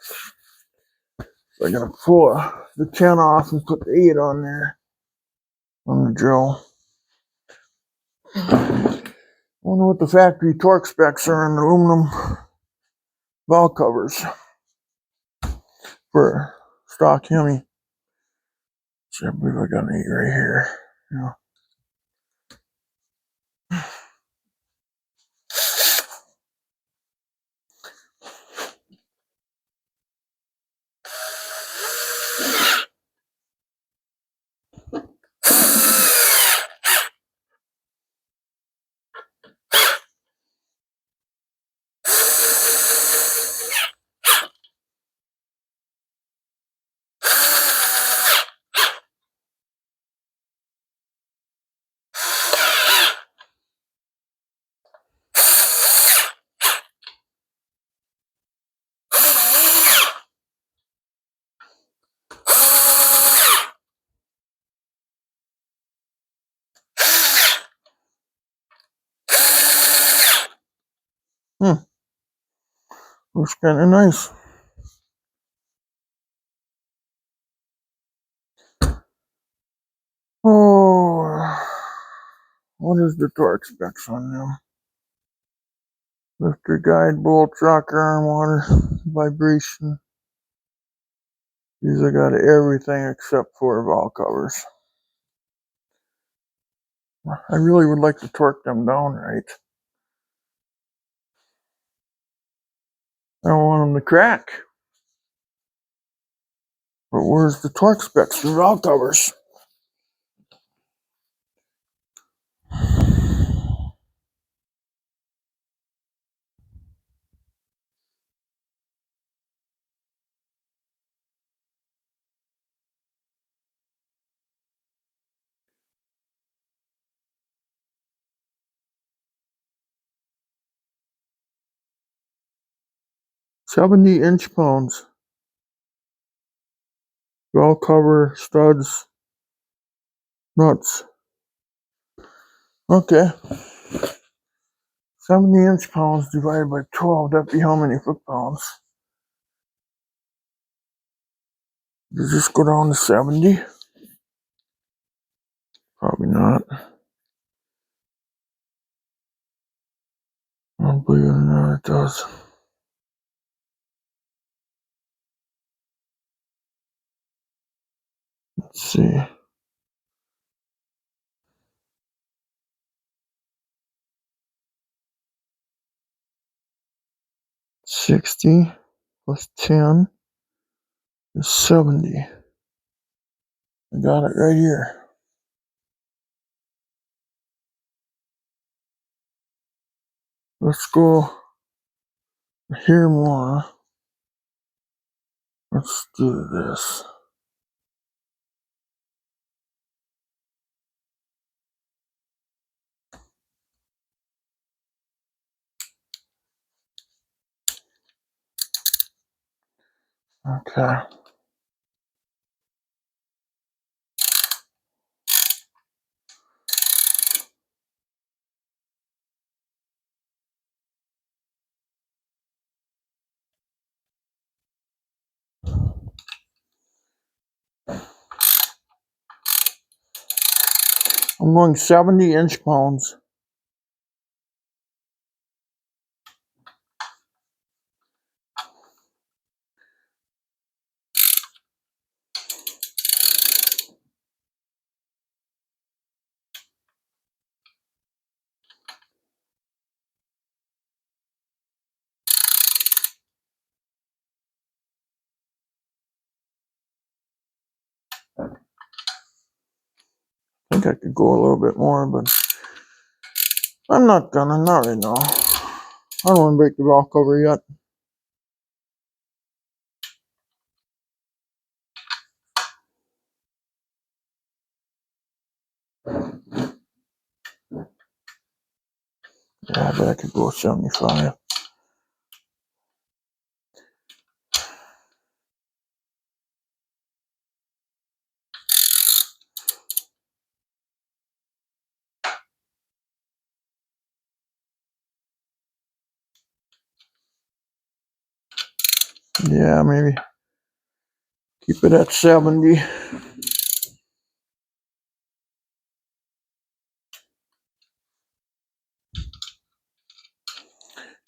So I gotta pull the 10 off and put the 8 on there on the drill. I wonder what the factory torque specs are on the aluminum valve covers for stock hemi. So I believe I got an 8 right here. Yeah. Looks kind of nice. Oh, what is the torque specs on them? Lifter guide, bolt, rocker arm, water, vibration. These I got everything except for valve covers. I really would like to torque them down right. I don't want them to crack. But where's the torque specs for valve covers? £70 inch. Valve cover, studs, nuts. Okay. 70 inch divided by 12, that'd be how many foot-pounds? Does this go down to 70? Probably not. I don't believe it or not, it does. Let's see. 60 plus 10 is 70. I got it right here. Let's go here more. Let's do this. Okay. I'm going 70 inch-pounds. I think I could go a little bit more, but I'm not gonna, not right now. I don't want to break the valve cover yet. Yeah, I bet I could go 75. Yeah, maybe keep it at 70.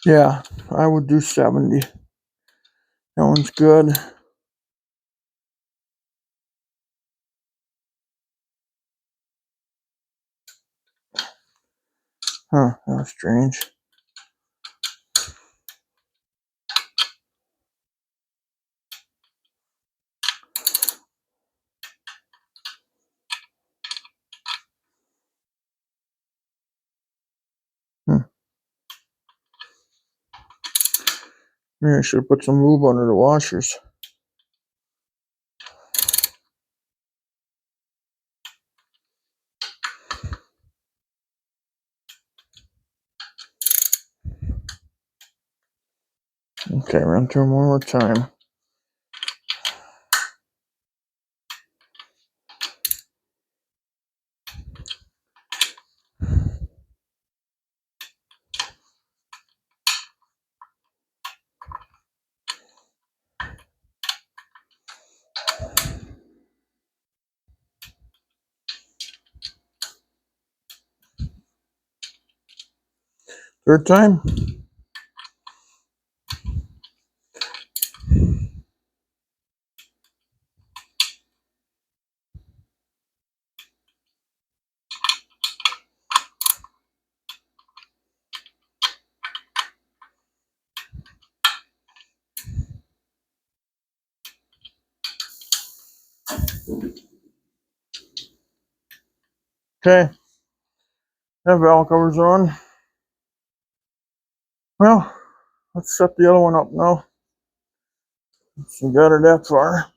Yeah, I would do 70. That one's good. Huh, that was strange. Maybe I should have put some lube under the washers. Okay, run through them one more time. Third time? Okay, that valve cover's on. Well, let's set the other one up now. So we got her that far.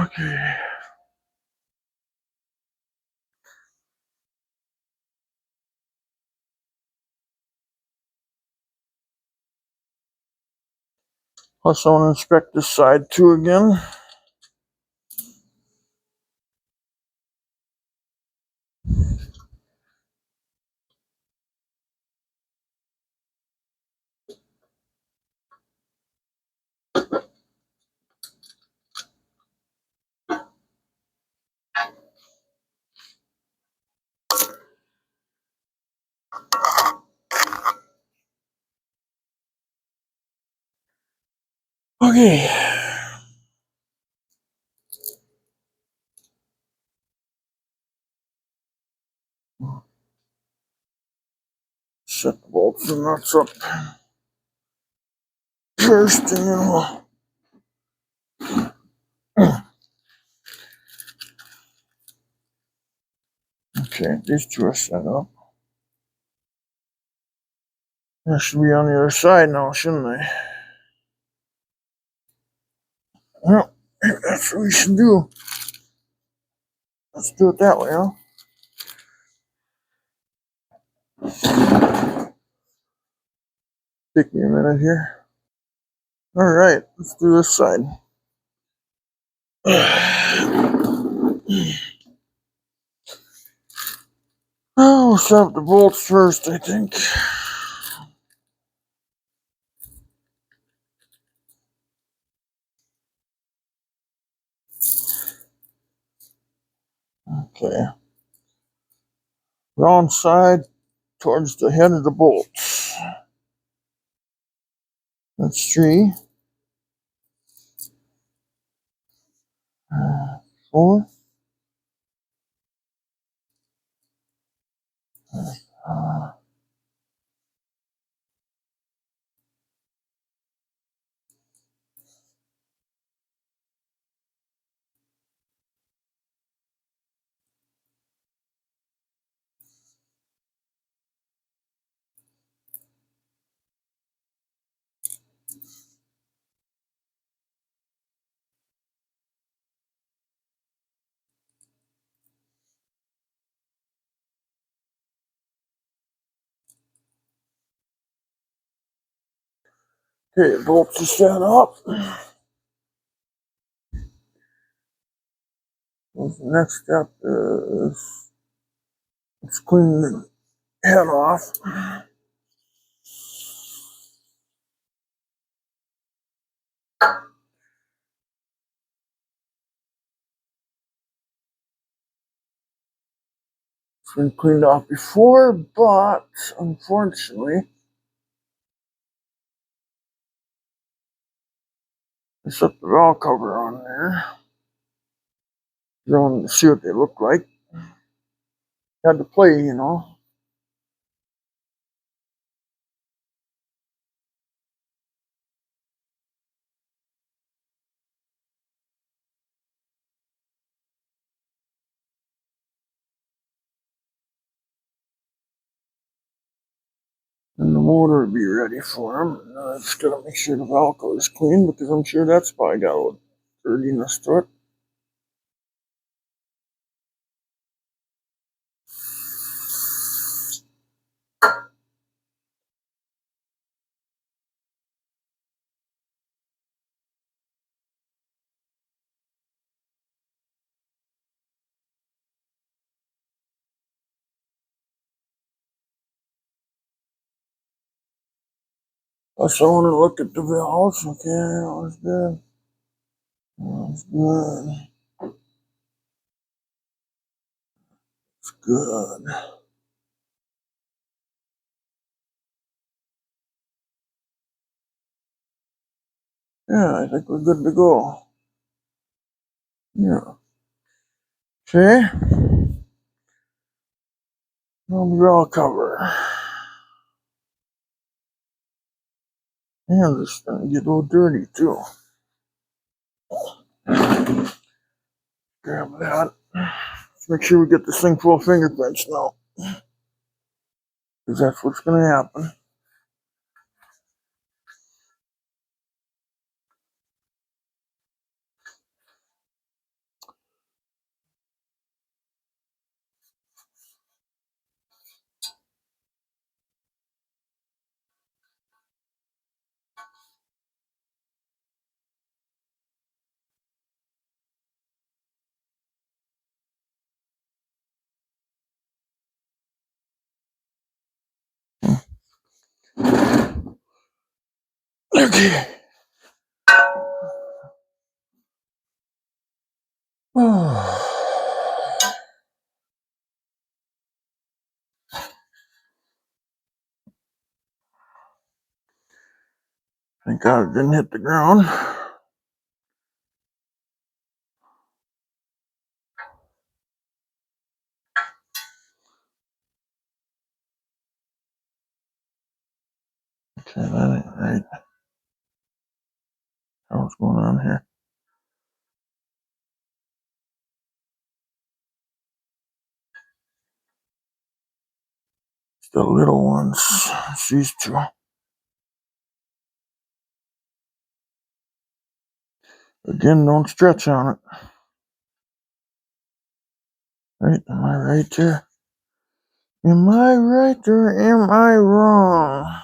Okay. Plus, I want to inspect this side too again. Okay. Set the bolts and nuts up first, and then we'll. Okay, these two are set up. I should be on the other side now, shouldn't I? Well, that's what we should do. Let's do it that way, huh? Take me a minute here. All right, let's do this side. Oh, we'll stop the bolts first, I think. Okay. Wrong side towards the head of the bolts. That's 3. 4. Okay, bolts are set up. The next step is let's clean the head off. It's been cleaned off before, but unfortunately, I set the valve cover on there. You want to see what they look like. Had to play, you know. And the motor will be ready for them. I just gotta make sure the valve cover is clean because I'm sure that's probably got a little dirtiness to it. Also, I want to look at the valves. Okay, that was good. That was good. It's good. Yeah, I think we're good to go. Yeah. Okay. Valve cover. And it's starting to get a little dirty too. Grab that. Let's make sure we get this thing full of fingerprints now. Because that's what's going to happen. Okay. Thank God it didn't hit the ground. Okay, that ain't right. What's going on here? It's the little ones. It's these two. Again, don't stretch on it. Right? Am I right there? Am I right or am I wrong?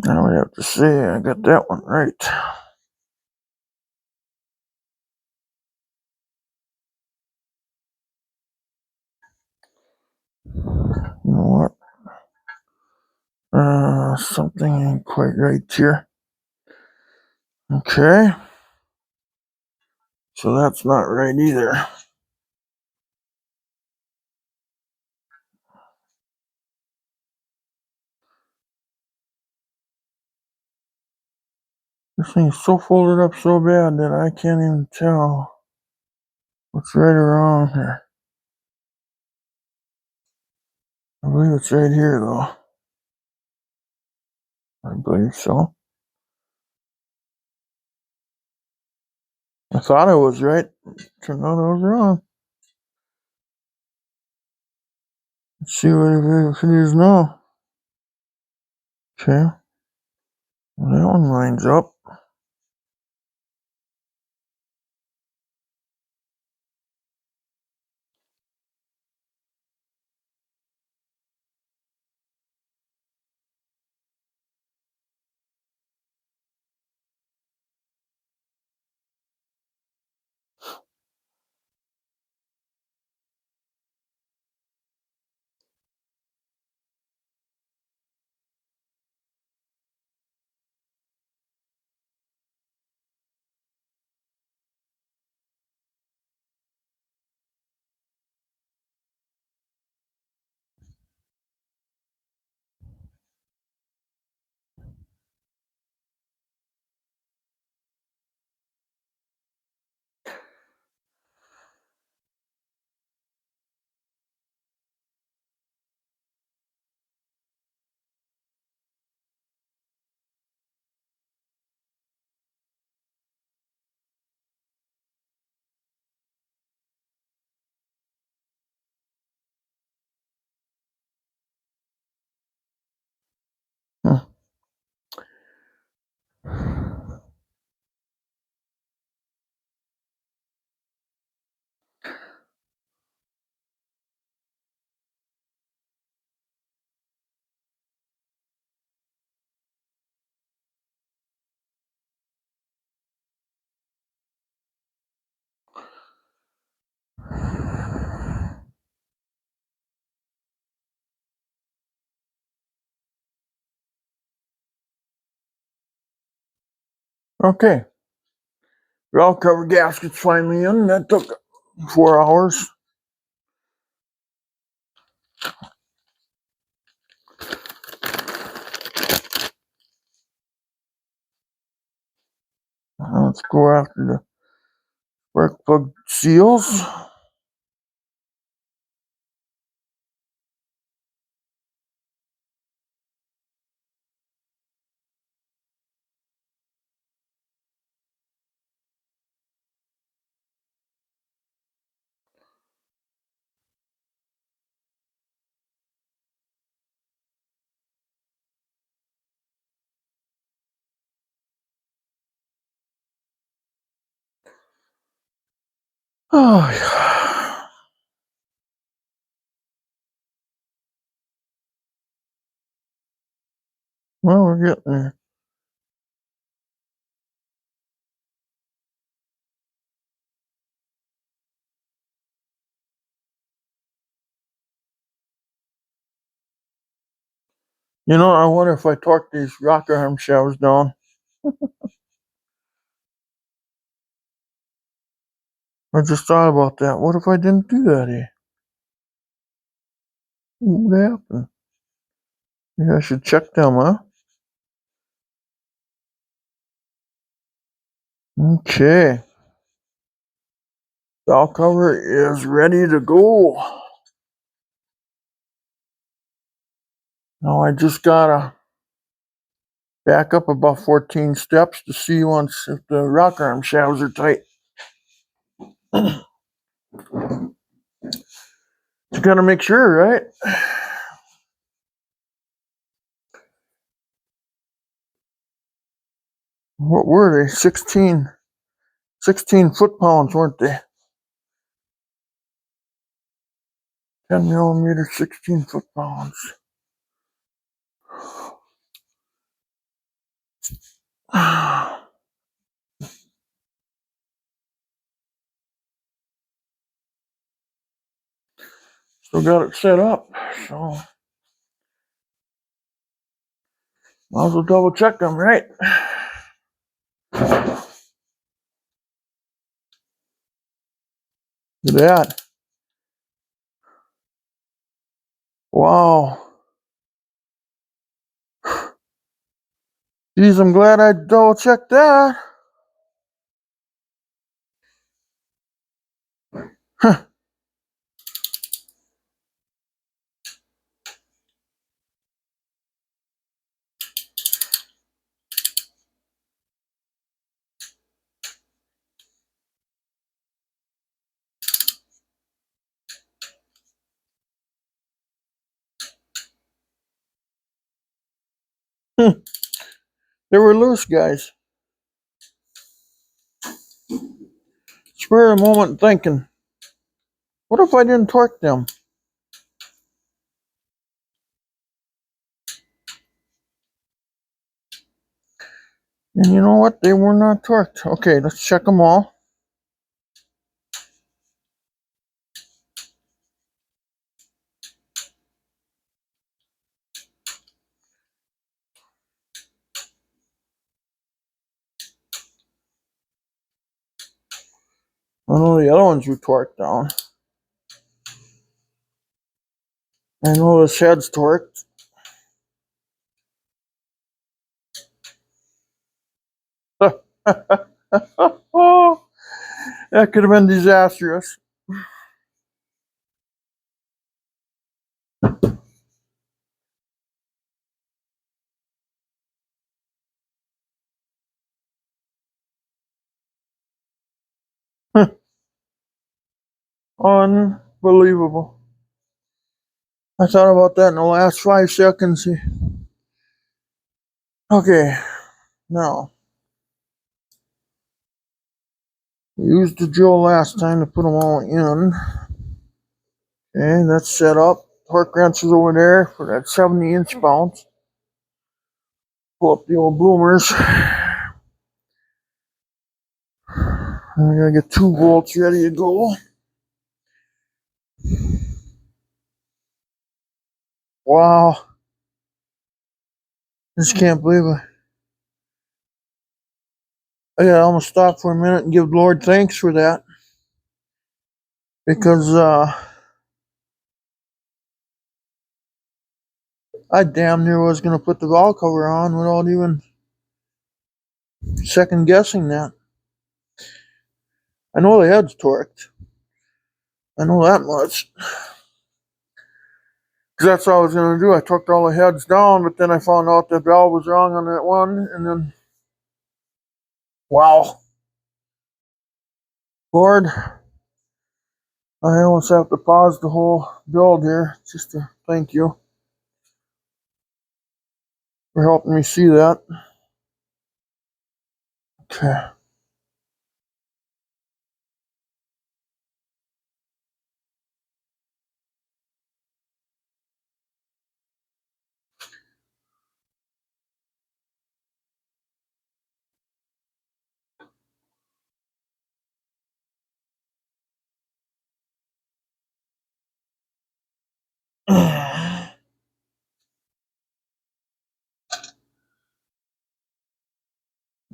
I would have to say I got that one right. You know what? Something ain't quite right here. Okay. So that's not right either. This thing's so folded up so bad that I can't even tell what's right or wrong here. I believe it's right here though. I believe so. I thought I was right. Turned out I was wrong. Let's see what it is now. Okay. Well, that one lines up. Hmm. Okay. Valve cover gasket's finally in. That took 4 hours. Let's go after the spark plug seals. Oh, yeah. Well, we're getting there. You know, I wonder if I torque these rocker arm shafts down. I just thought about that. What if I didn't do that here? What would happen? Maybe I should check them, huh? Okay. Valve cover is ready to go. Now I just gotta back up about 14 steps to see once if the rocker arm shafts are tight. You gotta make sure, right? What were they? 16 foot-pounds, weren't they? 10 millimeter, 16 foot-pounds. Still got it set up, so might as well double check them, right? Look at that. Wow. Geez, I'm glad I double checked that. Huh. They were loose, guys. Spare a moment thinking, what if I didn't torque them? And you know what? They were not torqued. Okay, let's check them all. I know the other ones were torqued down. I know this head's torqued. Oh, that could have been disastrous. Unbelievable. I thought about that in the last 5 seconds. Okay, now, we used the drill last time to put them all in. Okay, that's set up. Torque wrench is over there for that 70-inch bounce. Pull up the old bloomers. I gotta get 2 bolts ready to go. Wow. Just can't believe it. I gotta almost stop for a minute and give the Lord thanks for that. Because I damn near was gonna put the valve cover on without even second guessing that. I know the head's torqued. I know that much. Because that's what I was gonna do. I torqued all the heads down, but then I found out the valve was wrong on that one, and then wow. Lord, I almost have to pause the whole build here just to thank you for helping me see that. Okay.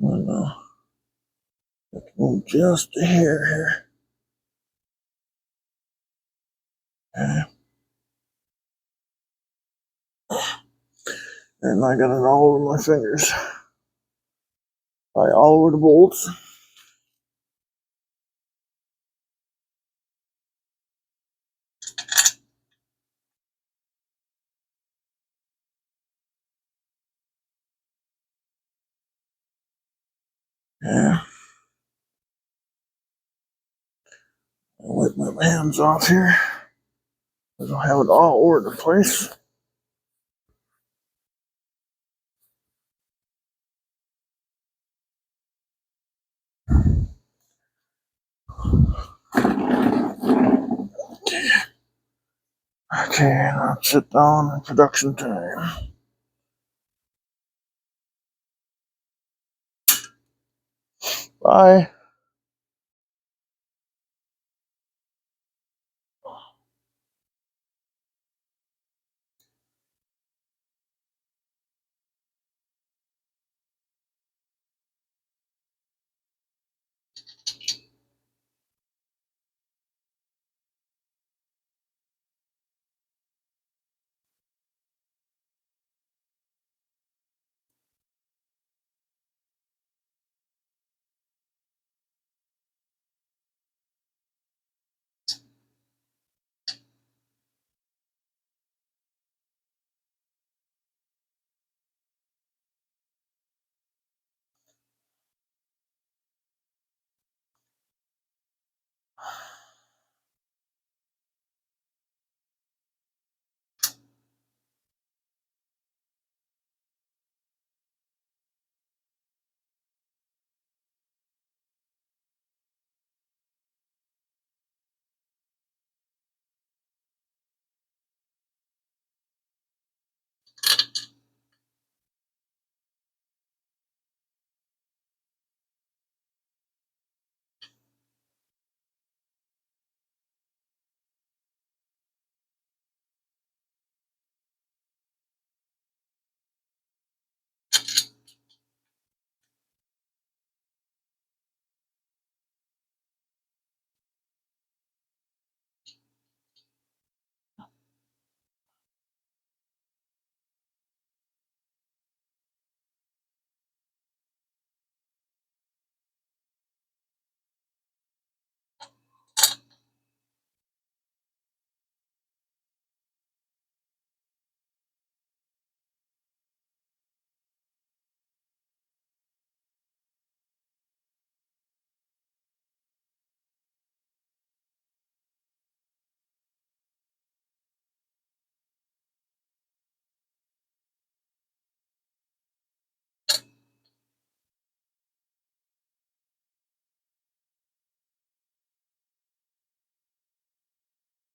I know. Move just a hair here. Okay. And I got it all over my fingers. All over the bolts. Yeah. I'll wipe my hands off here. I don't have it all over the place. Okay, now sit down in production time. Bye.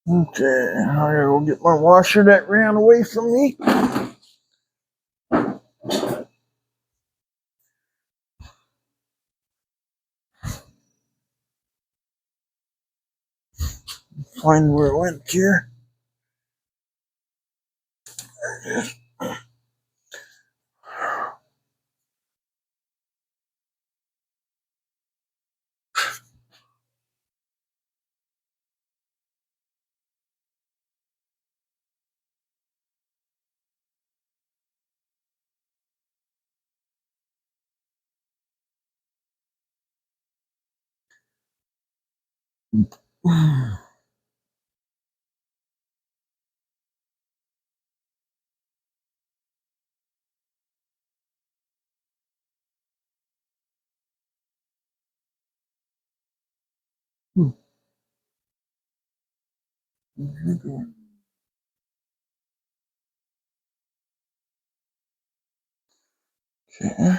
Okay, I gotta go get my washer that ran away from me. Find where it went here. There it is. Okay.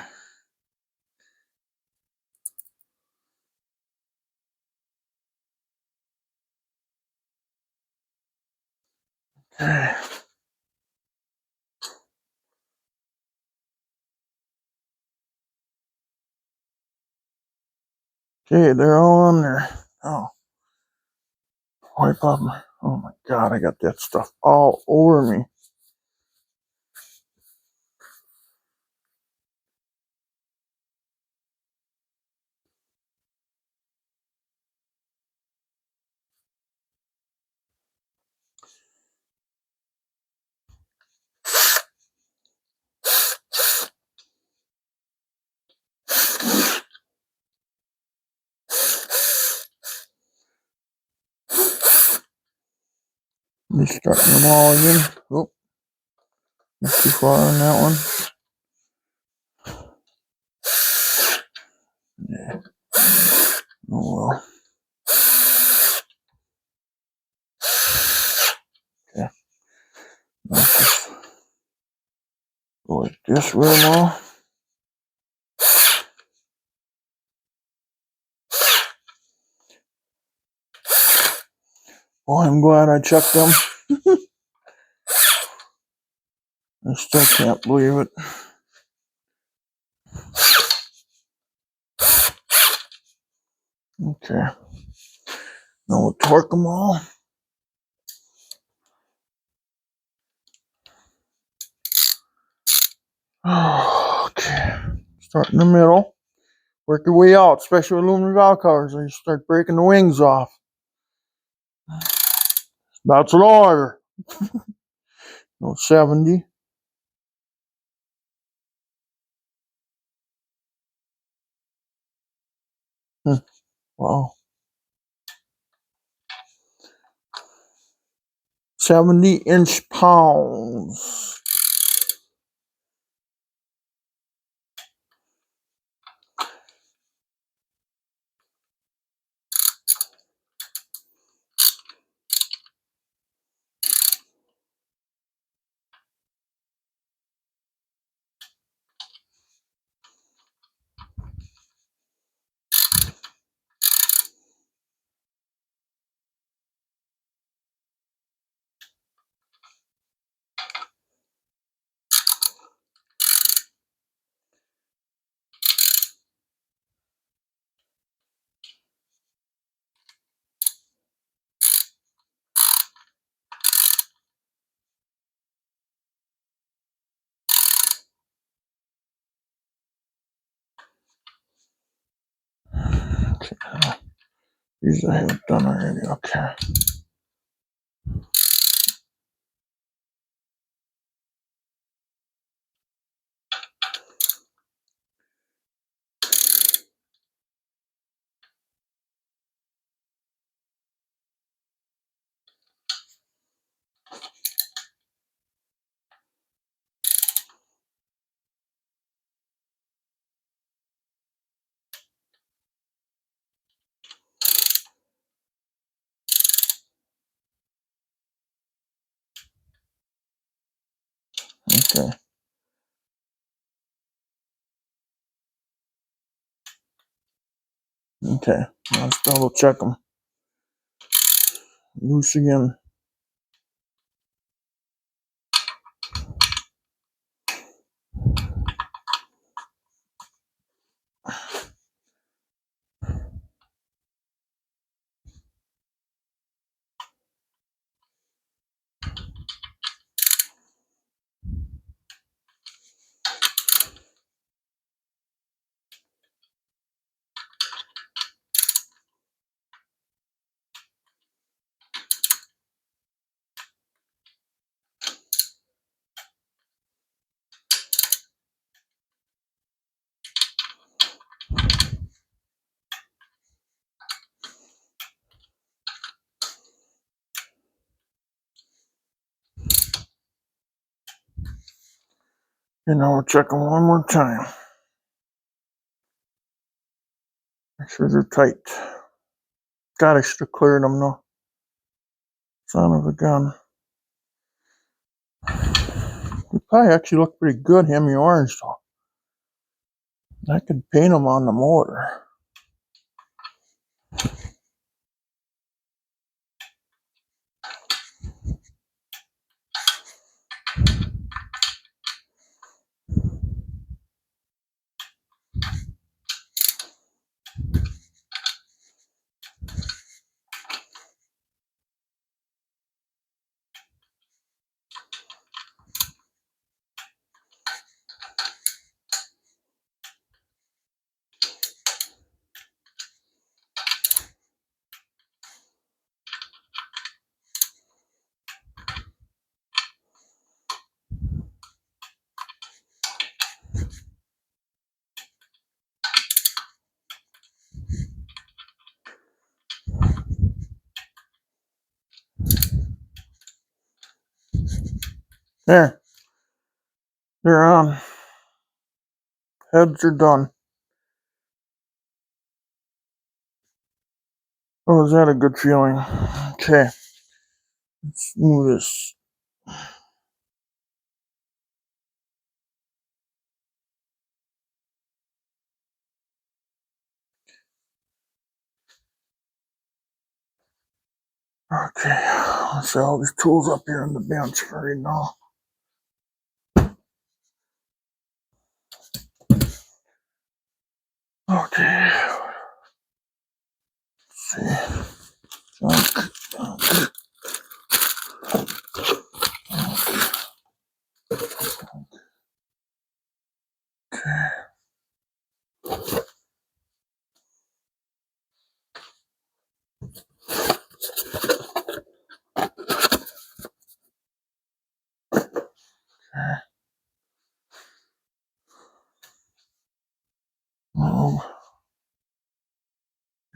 Okay. Okay, they're all on there. Oh, wipe off my. Oh my god, I got that stuff all over me. Restarting them all again. Oh, not too far on that one. Yeah. Oh well. Okay. Let's just go like this with them all. Boy, I'm glad I checked them. I still can't believe it. Okay. Now we'll torque them all. Okay. Start in the middle. Work your way out, especially with aluminum valve covers. You start breaking the wings off. That's an order. 70. Wow. 70-inch pounds. Okay. These I have done already. Okay. Okay. Okay. Let's double check them. Loose again. And now we'll check them one more time. Make sure they're tight. God, I should have cleared them though. Son of a gun. They probably actually look pretty good, hemi orange though. I could paint them on the motor. There. They're on. Heads are done. Oh, is that a good feeling? Okay. Let's move this. Okay. Let's set all these tools up here on the bench for right now. Okay. Junk.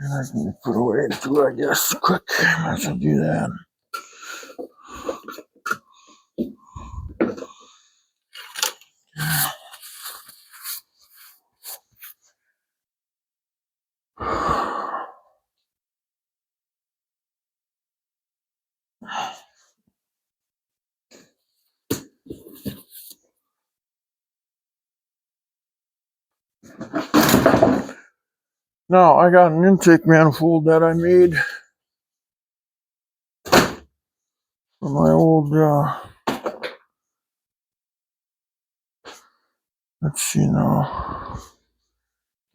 And I can put away too, I guess. Quick, I should do that. Now I got an intake manifold that I made for my old, let's see now.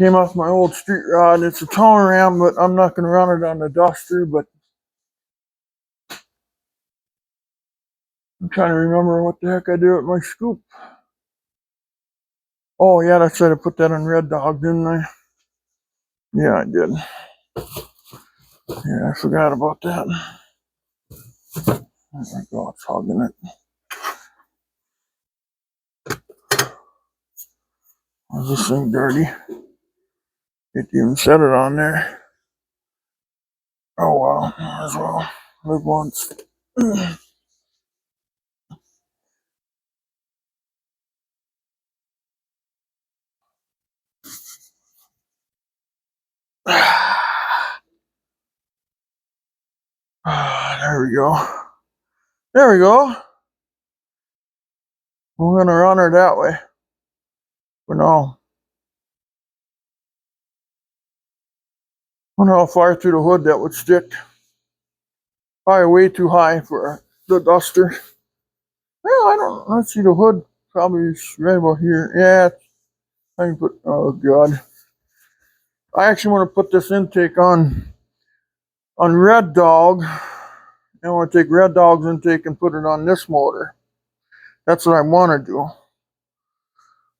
Came off my old street rod. It's a towing ram, but I'm not going to run it on the Duster, but I'm trying to remember what the heck I did with my scoop. Oh, yeah, that's right. I put that on Red Dog, didn't I? Yeah, I did. Yeah, I forgot about that. There we go. It's hogging it. Is this thing dirty? It even set it on there. Oh, well. Might as well. Live once. There we go. There we go. We're going to run her that way for now. I wonder how far through the hood that would stick. Probably way too high for the Duster. Well, I don't. Let's see, the hood probably is right about here. Yeah, I can put. Oh God, I actually want to put this intake on Red Dog. I want to take Red Dog's intake and put it on this motor. That's what I want to do.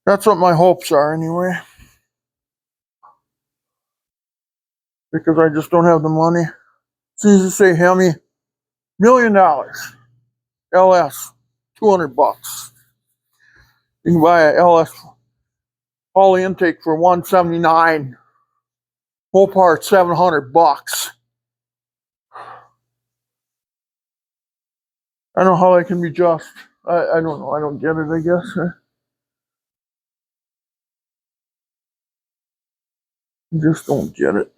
That's what my hopes are, anyway. Because I just don't have the money. It's easy to say hemi, $1 million, LS, $200. You can buy a LS Holley intake for $179. Whole part $700. I don't know how that can be just. I don't know. I don't get it, I guess. I just don't get it.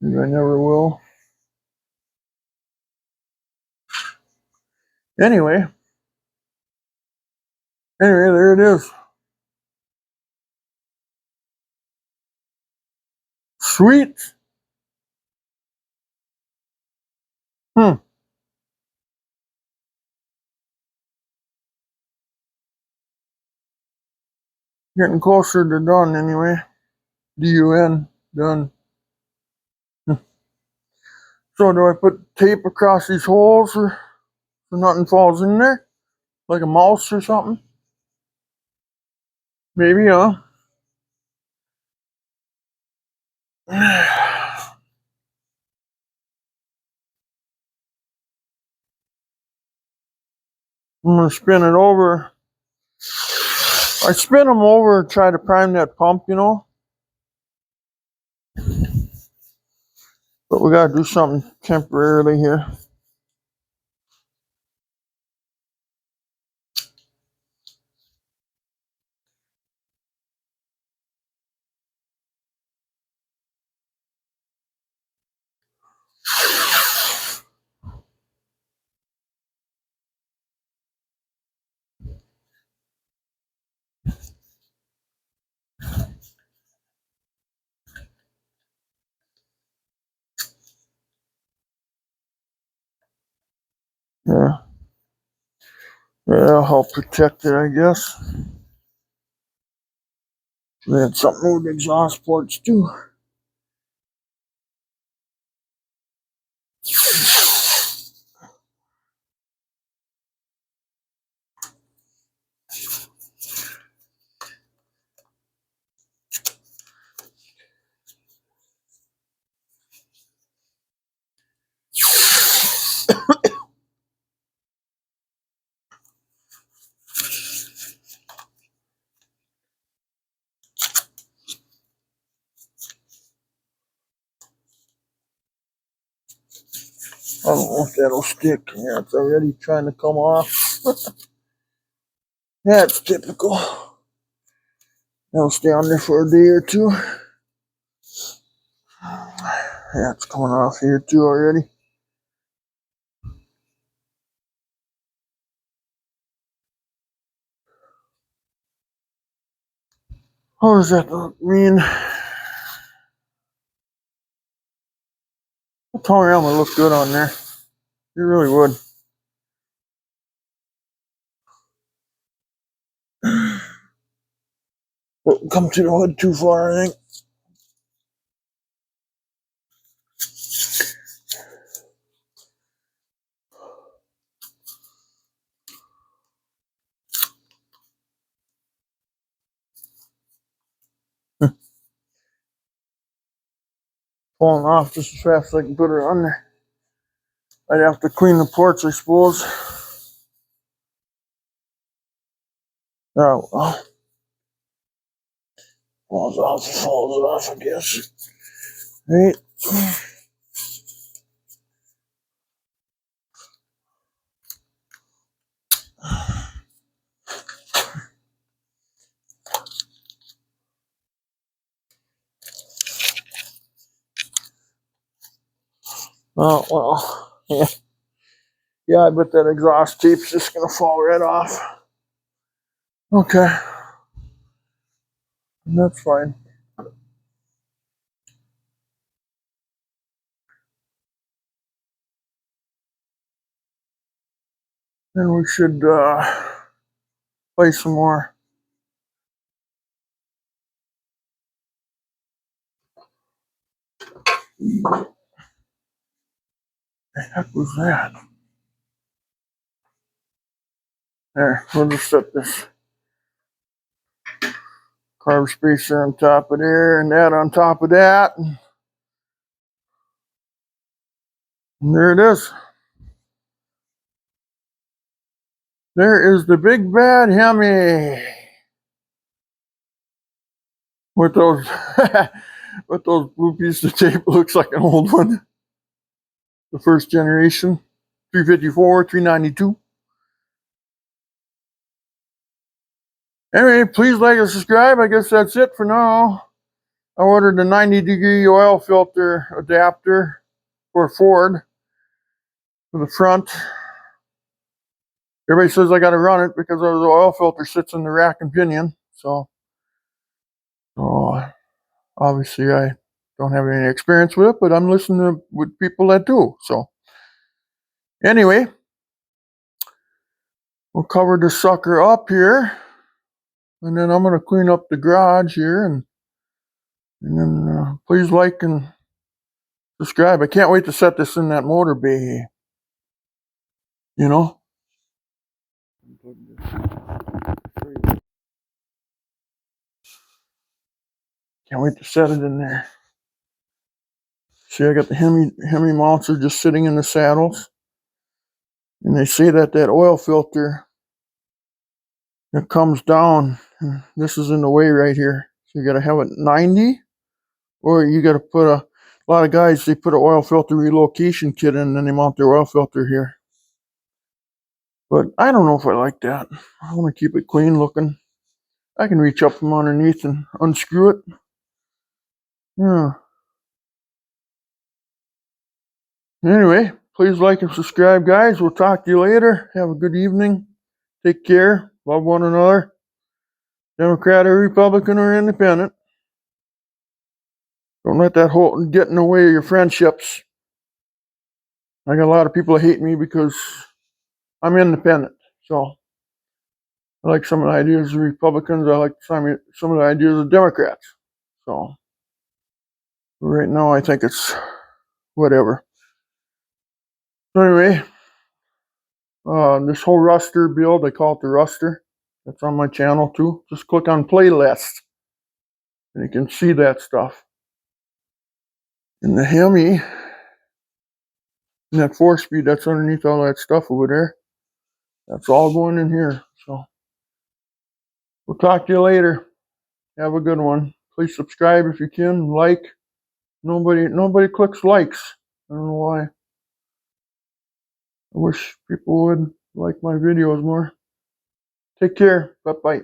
Maybe I never will. Anyway, there it is. Sweet. Getting closer to done, anyway. DUN, done. So do I put tape across these holes so nothing falls in there? Like a mouse or something? Maybe, huh? I'm going to spin it over. I spin them over and try to prime that pump, But we got to do something temporarily here. Yeah. That'll help protect it, I guess. We had something with exhaust ports, too. I don't know if that'll stick. Yeah, it's already trying to come off. That's typical. That'll stay on there for a day or two. Yeah, it's coming off here too already. What does that mean? The tongue would look good on there. You really would. Wouldn't come to the hood too far, I think. Falling off just as fast as I can put it on there. I'd have to clean the ports, I suppose. Oh, well. Falls off, I guess. Right. Oh, well. Yeah. Yeah, I bet that exhaust tape's just going to fall right off. Okay. That's fine. Then we should play some more. What the heck was that? There, we'll just set this carb spacer on top of there and that on top of that. And there it is. There is the big bad hemi. With those with those blue pieces of tape, looks like an old one. The first generation. 354, 392. Anyway, please like and subscribe. I guess that's it for now. I ordered a 90-degree oil filter adapter for Ford for the front. Everybody says I got to run it because the oil filter sits in the rack and pinion. So obviously I don't have any experience with it, but I'm listening with people that do. So anyway, we'll cover the sucker up here. And then I'm going to clean up the garage here. And then please like and subscribe. I can't wait to set this in that motor bay. You know? Can't wait to set it in there. See, I got the hemi mounts are just sitting in the saddles. And they say that oil filter that comes down, this is in the way right here. So you got to have it 90, or you got to put a lot of guys, they put an oil filter relocation kit in and then they mount their oil filter here. But I don't know if I like that. I want to keep it clean looking. I can reach up from underneath and unscrew it. Yeah. Anyway, please like and subscribe, guys. We'll talk to you later. Have a good evening. Take care. Love one another. Democrat or Republican or Independent. Don't let that whole get in the way of your friendships. I got a lot of people that hate me because I'm independent. So I like some of the ideas of Republicans. I like some of the ideas of Democrats. So right now I think it's whatever. So anyway, this whole Ruster build, I call it the Ruster. That's on my channel too. Just click on playlist and you can see that stuff. And the Hemi, and that 4-speed, that's underneath all that stuff over there. That's all going in here. So we'll talk to you later. Have a good one. Please subscribe if you can. Like. Nobody clicks likes. I don't know why. I wish people would like my videos more. Take care. Bye-bye.